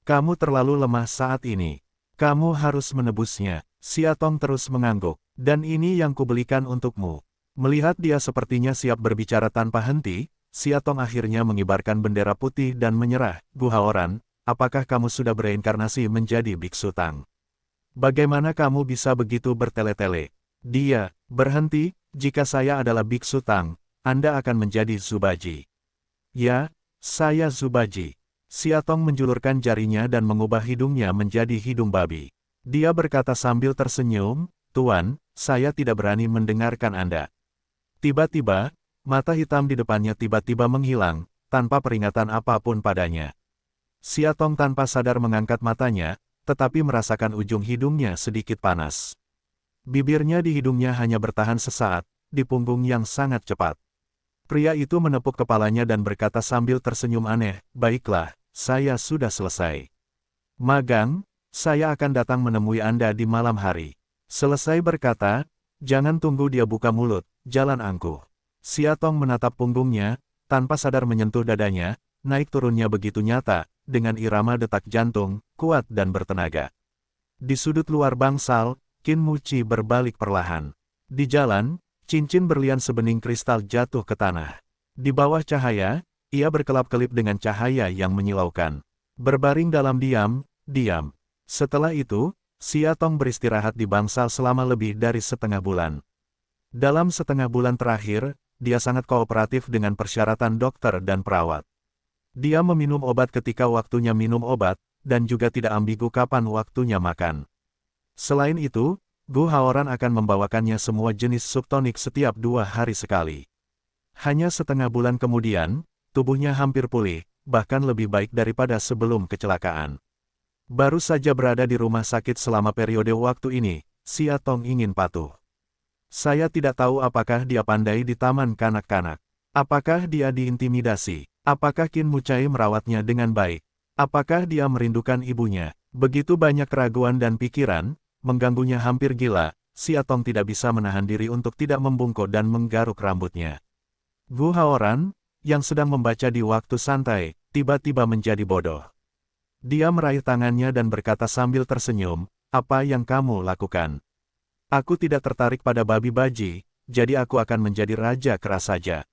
Kamu terlalu lemah saat ini. Kamu harus menebusnya. Xia Tong terus mengangguk. Dan ini yang kubelikan untukmu. Melihat dia sepertinya siap berbicara tanpa henti, Xia Tong akhirnya mengibarkan bendera putih dan menyerah. Gu Haoran, apakah kamu sudah bereinkarnasi menjadi biksu Tang? Bagaimana kamu bisa begitu bertele-tele? Dia berhenti, jika saya adalah biksu Tang, Anda akan menjadi Zubaji. Ya, saya Zubaji. Xia Tong menjulurkan jarinya dan mengubah hidungnya menjadi hidung babi. Dia berkata sambil tersenyum, Tuan, saya tidak berani mendengarkan Anda. Tiba-tiba, mata hitam di depannya tiba-tiba menghilang, tanpa peringatan apapun padanya. Xia Tong tanpa sadar mengangkat matanya, tetapi merasakan ujung hidungnya sedikit panas. Bibirnya di hidungnya hanya bertahan sesaat, di punggung yang sangat cepat. Pria itu menepuk kepalanya dan berkata sambil tersenyum aneh, baiklah, saya sudah selesai. Magang, saya akan datang menemui Anda di malam hari. Selesai berkata, jangan tunggu dia buka mulut, jalan angkuh. Xia Tong menatap punggungnya, tanpa sadar menyentuh dadanya, naik turunnya begitu nyata, dengan irama detak jantung, kuat dan bertenaga. Di sudut luar bangsal, Qin Muci berbalik perlahan. Di jalan, cincin berlian sebening kristal jatuh ke tanah. Di bawah cahaya, ia berkelap-kelip dengan cahaya yang menyilaukan. Berbaring dalam diam. Setelah itu, Xia Tong beristirahat di bangsal selama lebih dari setengah bulan. Dalam setengah bulan terakhir, dia sangat kooperatif dengan persyaratan dokter dan perawat. Dia meminum obat ketika waktunya minum obat, dan juga tidak ambigu kapan waktunya makan. Selain itu, Gu Haoran akan membawakannya semua jenis subtonik setiap 2 hari sekali. Hanya setengah bulan kemudian, tubuhnya hampir pulih, bahkan lebih baik daripada sebelum kecelakaan. Baru saja berada di rumah sakit selama periode waktu ini, Xia Tong ingin patuh. Saya tidak tahu apakah dia pandai di taman kanak-kanak. Apakah dia diintimidasi? Apakah Qin Mucai merawatnya dengan baik? Apakah dia merindukan ibunya? Begitu banyak keraguan dan pikiran, mengganggunya hampir gila, Xia Tong tidak bisa menahan diri untuk tidak membungkuk dan menggaruk rambutnya. Gu Haoran, yang sedang membaca di waktu santai, tiba-tiba menjadi bodoh. Dia meraih tangannya dan berkata sambil tersenyum, apa yang kamu lakukan? Aku tidak tertarik pada babi baji, jadi aku akan menjadi raja keras saja.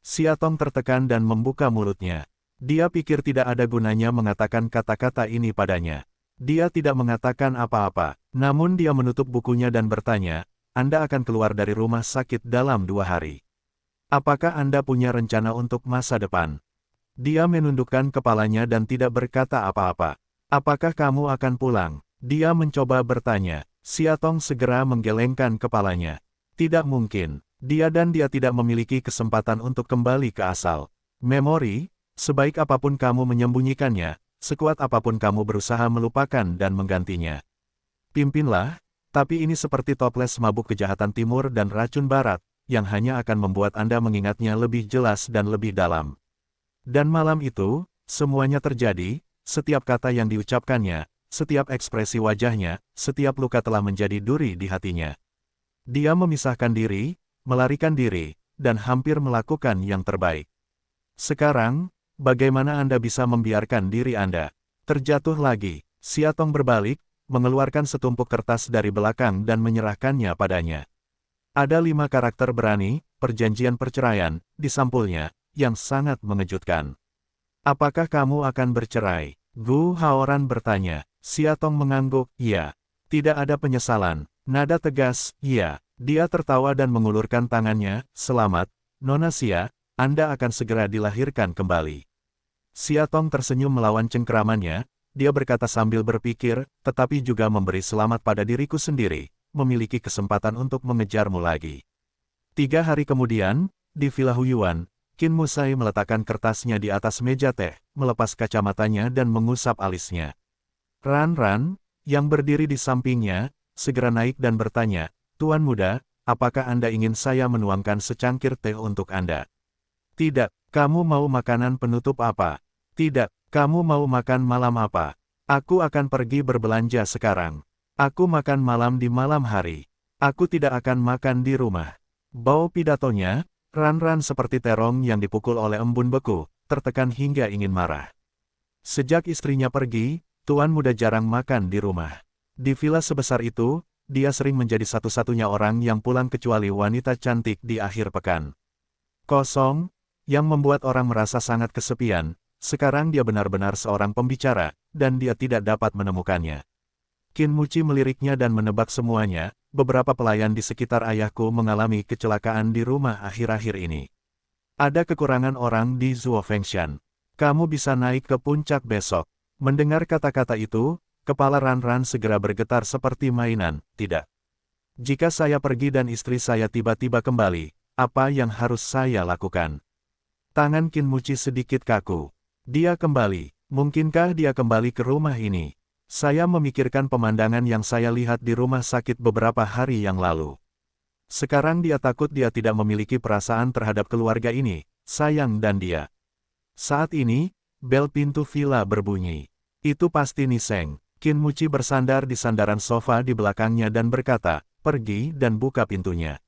Xia Tong tertekan dan membuka mulutnya. Dia pikir tidak ada gunanya mengatakan kata-kata ini padanya. Dia tidak mengatakan apa-apa, namun dia menutup bukunya dan bertanya, Anda akan keluar dari rumah sakit dalam 2 hari. Apakah Anda punya rencana untuk masa depan? Dia menundukkan kepalanya dan tidak berkata apa-apa. Apakah kamu akan pulang? Dia mencoba bertanya. Xia Tong segera menggelengkan kepalanya. Tidak mungkin. Dia tidak memiliki kesempatan untuk kembali ke asal. Memori, sebaik apapun kamu menyembunyikannya, sekuat apapun kamu berusaha melupakan dan menggantinya. Pimpinlah, tapi ini seperti toples mabuk kejahatan timur dan racun barat, yang hanya akan membuat Anda mengingatnya lebih jelas dan lebih dalam. Dan malam itu, semuanya terjadi, setiap kata yang diucapkannya, setiap ekspresi wajahnya, setiap luka telah menjadi duri di hatinya. Dia memisahkan diri, melarikan diri, dan hampir melakukan yang terbaik. Sekarang, bagaimana Anda bisa membiarkan diri Anda terjatuh lagi? Xia Tong berbalik, mengeluarkan setumpuk kertas dari belakang dan menyerahkannya padanya. Ada 5 karakter berani, perjanjian perceraian, di sampulnya, yang sangat mengejutkan. Apakah kamu akan bercerai? Gu Haoran bertanya. Xia Tong mengangguk, iya. Tidak ada penyesalan. Nada tegas, iya. Dia tertawa dan mengulurkan tangannya, selamat, Nona Xia, Anda akan segera dilahirkan kembali. Xia Tong tersenyum melawan cengkeramannya, dia berkata sambil berpikir, tetapi juga memberi selamat pada diriku sendiri, memiliki kesempatan untuk mengejarmu lagi. 3 hari kemudian, di Villa Huyuan, Qin Musai meletakkan kertasnya di atas meja teh, melepas kacamatanya dan mengusap alisnya. Ran, yang berdiri di sampingnya, segera naik dan bertanya, Tuan muda, apakah Anda ingin saya menuangkan secangkir teh untuk Anda? Tidak, kamu mau makanan penutup apa? Tidak, kamu mau makan malam apa? Aku akan pergi berbelanja sekarang. Aku makan malam di malam hari. Aku tidak akan makan di rumah. Bau pidatonya, Ran-Ran seperti terong yang dipukul oleh embun beku, tertekan hingga ingin marah. Sejak istrinya pergi, tuan muda jarang makan di rumah. Di villa sebesar itu, dia sering menjadi satu-satunya orang yang pulang kecuali wanita cantik di akhir pekan. Kosong, yang membuat orang merasa sangat kesepian, sekarang dia benar-benar seorang pembicara, dan dia tidak dapat menemukannya. Qin Muci meliriknya dan menebak semuanya, beberapa pelayan di sekitar ayahku mengalami kecelakaan di rumah akhir-akhir ini. Ada kekurangan orang di Zuo Fengshan. Kamu bisa naik ke puncak besok. Mendengar kata-kata itu, kepala Ran-Ran segera bergetar seperti mainan, tidak. Jika saya pergi dan istri saya tiba-tiba kembali, apa yang harus saya lakukan? Tangan Qin Muci sedikit kaku. Dia kembali. Mungkinkah dia kembali ke rumah ini? Saya memikirkan pemandangan yang saya lihat di rumah sakit beberapa hari yang lalu. Sekarang dia takut dia tidak memiliki perasaan terhadap keluarga ini, sayang dan dia. Saat ini, bel pintu villa berbunyi. Itu pasti Niseng. Qin Muci bersandar di sandaran sofa di belakangnya dan berkata, pergi dan buka pintunya.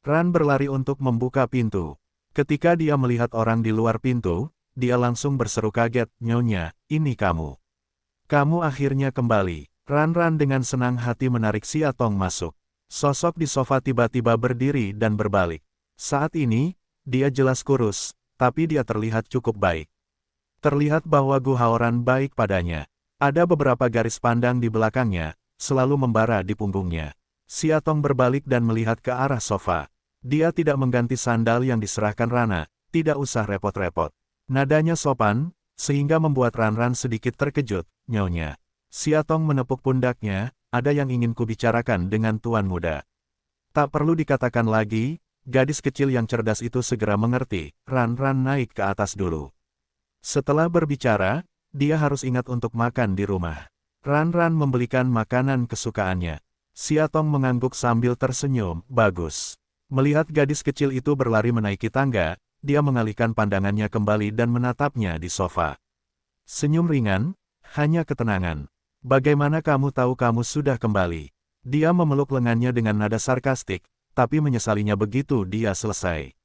Ran berlari untuk membuka pintu. Ketika dia melihat orang di luar pintu, dia langsung berseru kaget, Nyonya, ini kamu. Kamu akhirnya kembali. Ran-Ran dengan senang hati menarik Siatong masuk. Sosok di sofa tiba-tiba berdiri dan berbalik. Saat ini, dia jelas kurus, tapi dia terlihat cukup baik. Terlihat bahwa Gu Haoran baik padanya. Ada beberapa garis pandang di belakangnya, selalu membara di punggungnya. Siatong berbalik dan melihat ke arah sofa. Dia tidak mengganti sandal yang diserahkan Rana, tidak usah repot-repot. Nadanya sopan, sehingga membuat Ran-Ran sedikit terkejut, Nyonya. Siatong menepuk pundaknya, ada yang ingin kubicarakan dengan tuan muda. Tak perlu dikatakan lagi, gadis kecil yang cerdas itu segera mengerti, Ran-Ran naik ke atas dulu. Setelah berbicara, dia harus ingat untuk makan di rumah. Ran-Ran membelikan makanan kesukaannya. Siatong mengangguk sambil tersenyum, bagus. Melihat gadis kecil itu berlari menaiki tangga, dia mengalihkan pandangannya kembali dan menatapnya di sofa. Senyum ringan, hanya ketenangan. Bagaimana kamu tahu kamu sudah kembali? Dia memeluk lengannya dengan nada sarkastik, tapi menyesalinya begitu dia selesai.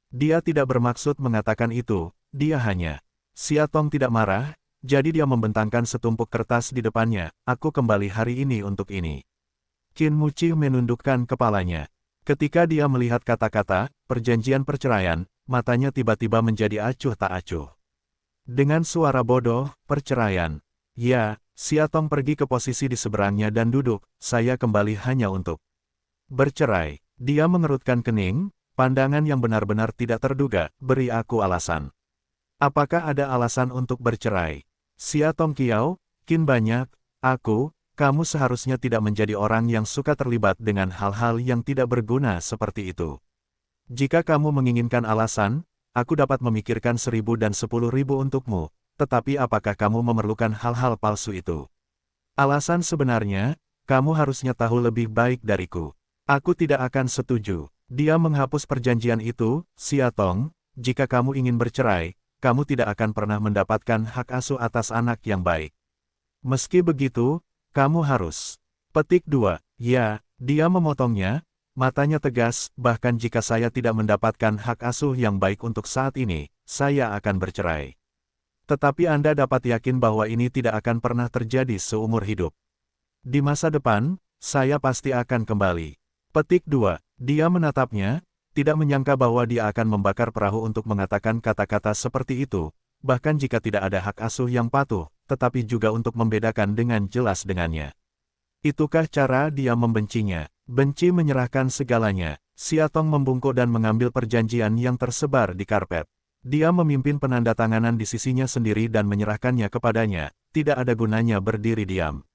Dia tidak bermaksud mengatakan itu, dia hanya. Siatong tidak marah, jadi dia membentangkan setumpuk kertas di depannya, aku kembali hari ini untuk ini. Qin Muci menundukkan kepalanya. Ketika dia melihat kata-kata, perjanjian perceraian, matanya tiba-tiba menjadi acuh tak acuh. Dengan suara bodoh, perceraian. Ya, Siatong pergi ke posisi di seberangnya dan duduk, saya kembali hanya untuk bercerai. Dia mengerutkan kening, pandangan yang benar-benar tidak terduga, beri aku alasan. Apakah ada alasan untuk bercerai? Siatong Kiao, Qin banyak, kamu seharusnya tidak menjadi orang yang suka terlibat dengan hal-hal yang tidak berguna seperti itu. Jika kamu menginginkan alasan, aku dapat memikirkan 1.000 dan 10.000 untukmu, tetapi apakah kamu memerlukan hal-hal palsu itu? Alasan sebenarnya, kamu harusnya tahu lebih baik dariku. Aku tidak akan setuju. Dia menghapus perjanjian itu, Siatong, jika kamu ingin bercerai, kamu tidak akan pernah mendapatkan hak asuh atas anak yang baik. Meski begitu, kamu harus. Petik 2. Ya, dia memotongnya, matanya tegas, bahkan jika saya tidak mendapatkan hak asuh yang baik untuk saat ini, saya akan bercerai. Tetapi Anda dapat yakin bahwa ini tidak akan pernah terjadi seumur hidup. Di masa depan, saya pasti akan kembali. Petik 2. Dia menatapnya, tidak menyangka bahwa dia akan membakar perahu untuk mengatakan kata-kata seperti itu, bahkan jika tidak ada hak asuh yang patuh, tetapi juga untuk membedakan dengan jelas dengannya. Itukah cara dia membencinya? Benci menyerahkan segalanya. Siatong membungkuk dan mengambil perjanjian yang tersebar di karpet. Dia memimpin penandatanganan di sisinya sendiri dan menyerahkannya kepadanya, tidak ada gunanya berdiri diam.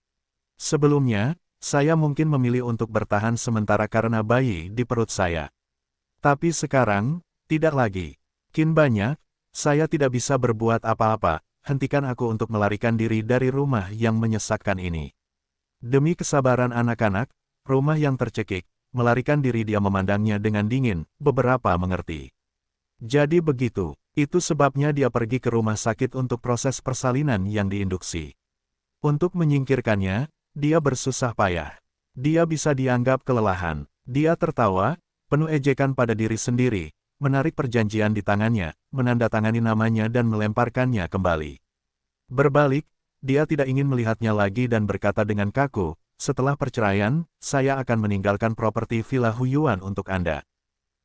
Sebelumnya, saya mungkin memilih untuk bertahan sementara karena bayi di perut saya. Tapi sekarang, tidak lagi. Qin banyak, saya tidak bisa berbuat apa-apa, hentikan aku untuk melarikan diri dari rumah yang menyesakkan ini. Demi kesabaran anak-anak, rumah yang tercekik, melarikan diri dia memandangnya dengan dingin, beberapa mengerti. Jadi begitu, itu sebabnya dia pergi ke rumah sakit untuk proses persalinan yang diinduksi. Untuk menyingkirkannya, dia bersusah payah. Dia bisa dianggap kelelahan. Dia tertawa, penuh ejekan pada diri sendiri, menarik perjanjian di tangannya, menandatangani namanya dan melemparkannya kembali. Berbalik, dia tidak ingin melihatnya lagi dan berkata dengan kaku, setelah perceraian, saya akan meninggalkan properti Villa Huyuan untuk Anda.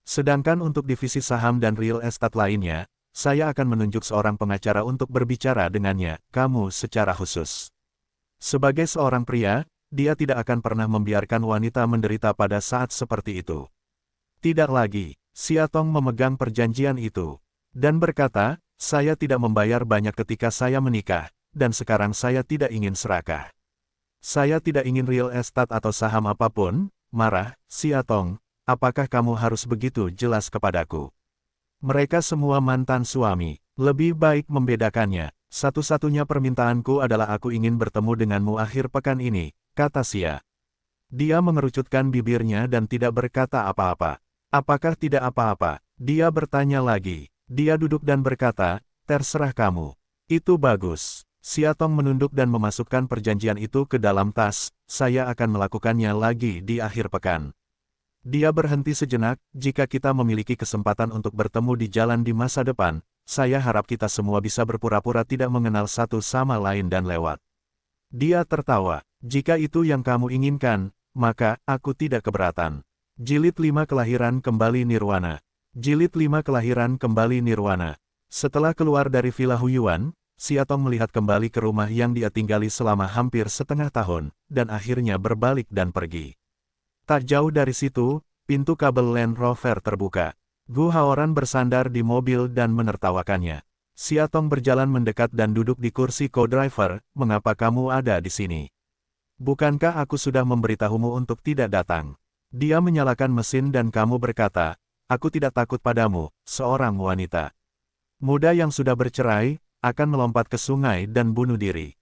Sedangkan untuk divisi saham dan real estate lainnya, saya akan menunjuk seorang pengacara untuk berbicara dengannya, kamu secara khusus. Sebagai seorang pria, dia tidak akan pernah membiarkan wanita menderita pada saat seperti itu. Tidak lagi, Siatong memegang perjanjian itu, dan berkata, saya tidak membayar banyak ketika saya menikah, dan sekarang saya tidak ingin serakah. Saya tidak ingin real estate atau saham apapun, marah, Siatong, apakah kamu harus begitu jelas kepadaku? Mereka semua mantan suami, lebih baik membedakannya. Satu-satunya permintaanku adalah aku ingin bertemu denganmu akhir pekan ini, kata Sia. Dia mengerucutkan bibirnya dan tidak berkata apa-apa. Apakah tidak apa-apa? Dia bertanya lagi. Dia duduk dan berkata, terserah kamu. Itu bagus. Siatong menunduk dan memasukkan perjanjian itu ke dalam tas, saya akan melakukannya lagi di akhir pekan. Dia berhenti sejenak, jika kita memiliki kesempatan untuk bertemu di jalan di masa depan, saya harap kita semua bisa berpura-pura tidak mengenal satu sama lain dan lewat. Dia tertawa, jika itu yang kamu inginkan, maka aku tidak keberatan. Jilid 5 Kelahiran Kembali Nirwana. Jilid 5 Kelahiran Kembali Nirwana. Setelah keluar dari Villa Huyuan, Siatong melihat kembali ke rumah yang dia tinggali selama hampir setengah tahun, dan akhirnya berbalik dan pergi. Tak jauh dari situ, pintu kabel Land Rover terbuka. Gu Haoran bersandar di mobil dan menertawakannya. Siatong berjalan mendekat dan duduk di kursi co-driver, mengapa kamu ada di sini? Bukankah aku sudah memberitahumu untuk tidak datang? Dia menyalakan mesin dan kamu berkata, aku tidak takut padamu, seorang wanita muda yang sudah bercerai, akan melompat ke sungai dan bunuh diri.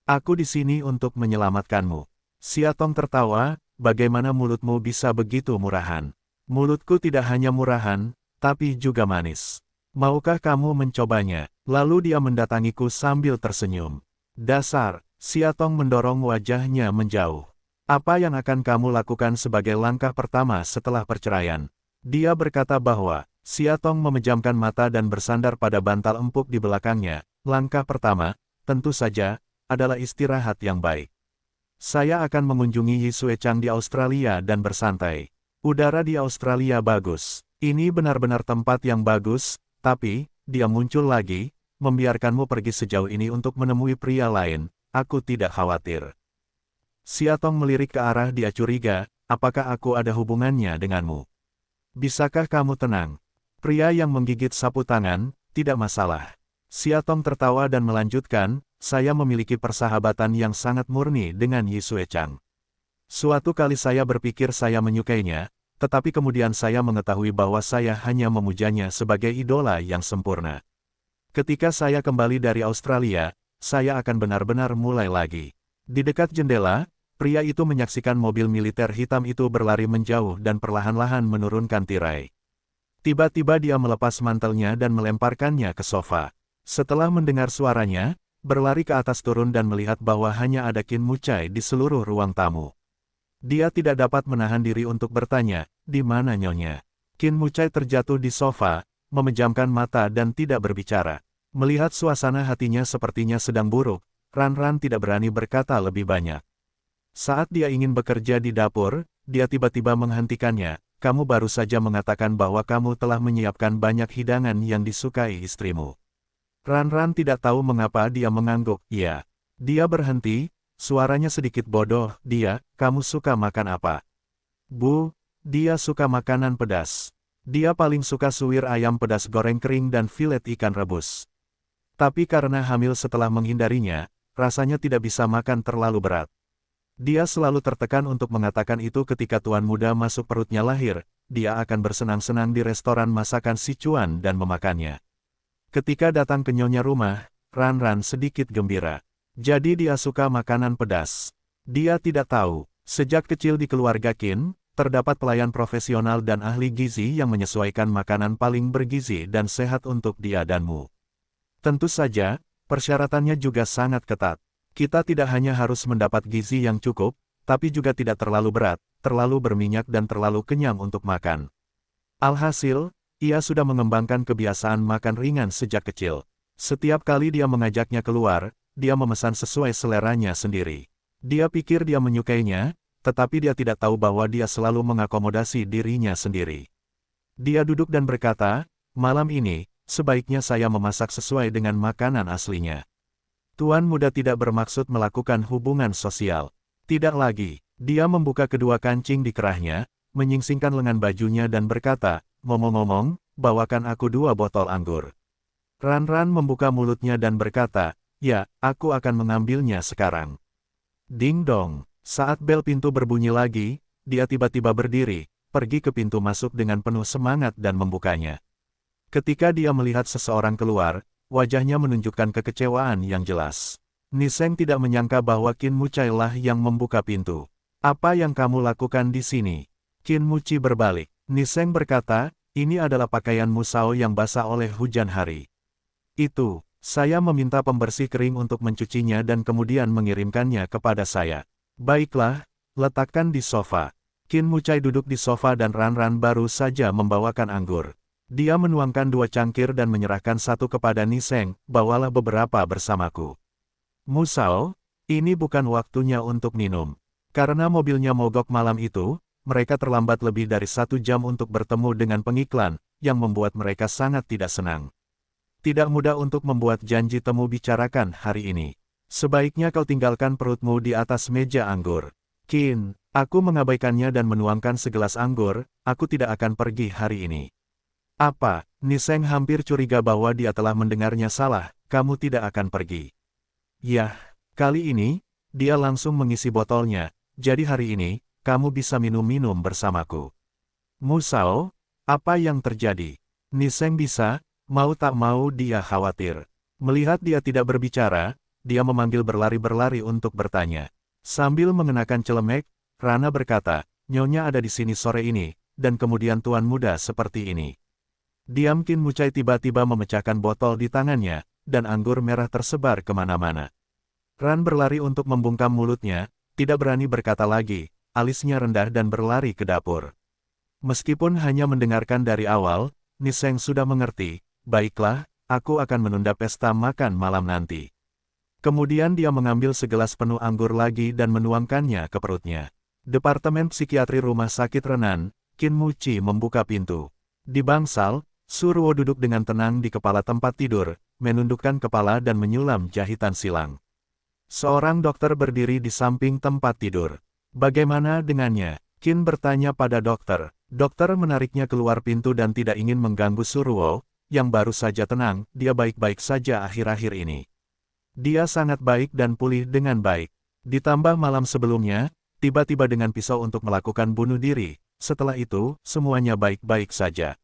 Aku di sini untuk menyelamatkanmu. Siatong tertawa, bagaimana mulutmu bisa begitu murahan? Mulutku tidak hanya murahan, tapi juga manis. Maukah kamu mencobanya? Lalu dia mendatangiku sambil tersenyum. Dasar, Siatong mendorong wajahnya menjauh. Apa yang akan kamu lakukan sebagai langkah pertama setelah perceraian? Dia berkata bahwa, Siatong memejamkan mata dan bersandar pada bantal empuk di belakangnya. Langkah pertama, tentu saja, adalah istirahat yang baik. Saya akan mengunjungi Yisue Chang di Australia dan bersantai. Udara di Australia bagus. Ini benar-benar tempat yang bagus, tapi, dia muncul lagi, membiarkanmu pergi sejauh ini untuk menemui pria lain, aku tidak khawatir. Siatong melirik ke arah dia curiga, apakah aku ada hubungannya denganmu? Bisakah kamu tenang? Pria yang menggigit sapu tangan, tidak masalah. Siatong tertawa dan melanjutkan, saya memiliki persahabatan yang sangat murni dengan Yisue Chang. Suatu kali saya berpikir saya menyukainya, tetapi kemudian saya mengetahui bahwa saya hanya memujanya sebagai idola yang sempurna. Ketika saya kembali dari Australia, saya akan benar-benar mulai lagi. Di dekat jendela, pria itu menyaksikan mobil militer hitam itu berlari menjauh dan perlahan-lahan menurunkan tirai. Tiba-tiba dia melepas mantelnya dan melemparkannya ke sofa. Setelah mendengar suaranya, berlari ke atas turun dan melihat bahwa hanya ada Qin Mucai di seluruh ruang tamu. Dia tidak dapat menahan diri untuk bertanya, di mana nyonya? Qin Mucai terjatuh di sofa, memejamkan mata dan tidak berbicara. Melihat suasana hatinya sepertinya sedang buruk, Ran tidak berani berkata lebih banyak. Saat dia ingin bekerja di dapur, dia tiba-tiba menghentikannya, kamu baru saja mengatakan bahwa kamu telah menyiapkan banyak hidangan yang disukai istrimu. Ran tidak tahu mengapa dia mengangguk, ya. Dia berhenti, suaranya sedikit bodoh, kamu suka makan apa? Bu, dia suka makanan pedas. Dia paling suka suwir ayam pedas goreng kering dan filet ikan rebus. Tapi karena hamil setelah menghindarinya, rasanya tidak bisa makan terlalu berat. Dia selalu tertekan untuk mengatakan itu ketika tuan muda masuk perutnya lahir, dia akan bersenang-senang di restoran masakan Sichuan dan memakannya. Ketika datang ke nyonya rumah, Ran sedikit gembira. Jadi dia suka makanan pedas. Dia tidak tahu, sejak kecil di keluarga Qin, terdapat pelayan profesional dan ahli gizi yang menyesuaikan makanan paling bergizi dan sehat untuk dia danmu. Tentu saja, persyaratannya juga sangat ketat. Kita tidak hanya harus mendapat gizi yang cukup, tapi juga tidak terlalu berat, terlalu berminyak dan terlalu kenyang untuk makan. Alhasil, ia sudah mengembangkan kebiasaan makan ringan sejak kecil. Setiap kali dia mengajaknya keluar, dia memesan sesuai seleranya sendiri. Dia pikir dia menyukainya, tetapi dia tidak tahu bahwa dia selalu mengakomodasi dirinya sendiri. Dia duduk dan berkata, "Malam ini, sebaiknya saya memasak sesuai dengan makanan aslinya." Tuan muda tidak bermaksud melakukan hubungan sosial. Tidak lagi. Dia membuka kedua kancing di kerahnya, menyingsingkan lengan bajunya dan berkata, "Ngomong-ngomong, bawakan aku 2 botol anggur." Ran-Ran membuka mulutnya dan berkata, "Ya, aku akan mengambilnya sekarang." Ding dong. Saat bel pintu berbunyi lagi, dia tiba-tiba berdiri, pergi ke pintu masuk dengan penuh semangat dan membukanya. Ketika dia melihat seseorang keluar, wajahnya menunjukkan kekecewaan yang jelas. Niseng tidak menyangka bahwa Qin Mucai lah yang membuka pintu. "Apa yang kamu lakukan di sini?" Qin Muci berbalik. Niseng berkata, "Ini adalah pakaian Musao yang basah oleh hujan hari. Itu, saya meminta pembersih kering untuk mencucinya dan kemudian mengirimkannya kepada saya." "Baiklah, letakkan di sofa." Qin Mucai duduk di sofa dan Ran-Ran baru saja membawakan anggur. Dia menuangkan 2 cangkir dan menyerahkan satu kepada Niseng, "Bawalah beberapa bersamaku." "Musao, ini bukan waktunya untuk minum." Karena mobilnya mogok malam itu, mereka terlambat lebih dari 1 jam untuk bertemu dengan pengiklan, yang membuat mereka sangat tidak senang. "Tidak mudah untuk membuat janji temu bicarakan hari ini. Sebaiknya kau tinggalkan perutmu di atas meja anggur." "Qin, aku mengabaikannya dan menuangkan segelas anggur, aku tidak akan pergi hari ini." "Apa?" Niseng hampir curiga bahwa dia telah mendengarnya salah, "Kamu tidak akan pergi." "Yah, kali ini," dia langsung mengisi botolnya, "jadi hari ini, kamu bisa minum-minum bersamaku." "Musao, apa yang terjadi?" Niseng bisa, mau tak mau dia khawatir. Melihat dia tidak berbicara, dia memanggil berlari-berlari untuk bertanya. Sambil mengenakan celemek, Rana berkata, "Nyonya ada di sini sore ini, dan kemudian tuan muda seperti ini." Diam. Qin Mucai tiba-tiba memecahkan botol di tangannya, dan anggur merah tersebar kemana-mana. Ran berlari untuk membungkam mulutnya, tidak berani berkata lagi, alisnya rendah dan berlari ke dapur. Meskipun hanya mendengarkan dari awal, Niseng sudah mengerti, "Baiklah, aku akan menunda pesta makan malam nanti." Kemudian dia mengambil segelas penuh anggur lagi dan menuangkannya ke perutnya. Departemen Psikiatri Rumah Sakit Renan, Qin Muci membuka pintu. Di bangsal, Suruo duduk dengan tenang di kepala tempat tidur, menundukkan kepala dan menyulam jahitan silang. Seorang dokter berdiri di samping tempat tidur. "Bagaimana dengannya?" Qin bertanya pada dokter. Dokter menariknya keluar pintu dan tidak ingin mengganggu Suruo, yang baru saja tenang. "Dia baik-baik saja akhir-akhir ini. Dia sangat baik dan pulih dengan baik. Ditambah malam sebelumnya, tiba-tiba dengan pisau untuk melakukan bunuh diri. Setelah itu, semuanya baik-baik saja."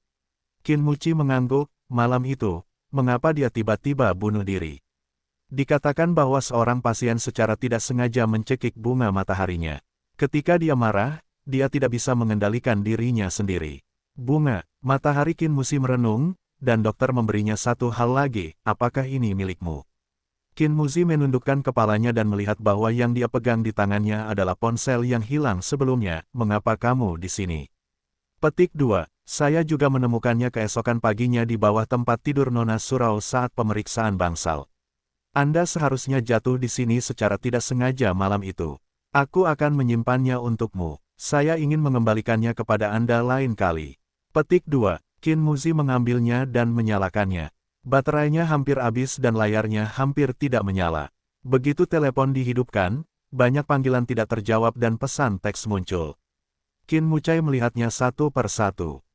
Qin Muci mengangguk, "Malam itu, mengapa dia tiba-tiba bunuh diri?" Dikatakan bahwa seorang pasien secara tidak sengaja mencekik bunga mataharinya. Ketika dia marah, dia tidak bisa mengendalikan dirinya sendiri. "Bunga matahari." Qin Muci merenung, dan dokter memberinya satu hal lagi, "Apakah ini milikmu?" Qin Muci menundukkan kepalanya dan melihat bahwa yang dia pegang di tangannya adalah ponsel yang hilang sebelumnya. "Mengapa kamu di sini?" Petik 2. Saya juga menemukannya keesokan paginya di bawah tempat tidur Nona Surau saat pemeriksaan bangsal. Anda seharusnya jatuh di sini secara tidak sengaja malam itu. Aku akan menyimpannya untukmu. Saya ingin mengembalikannya kepada Anda lain kali. Petik 2. Qin Muci mengambilnya dan menyalakannya. Baterainya hampir habis dan layarnya hampir tidak menyala. Begitu telepon dihidupkan, banyak panggilan tidak terjawab dan pesan teks muncul. Qin Mucai melihatnya satu per satu.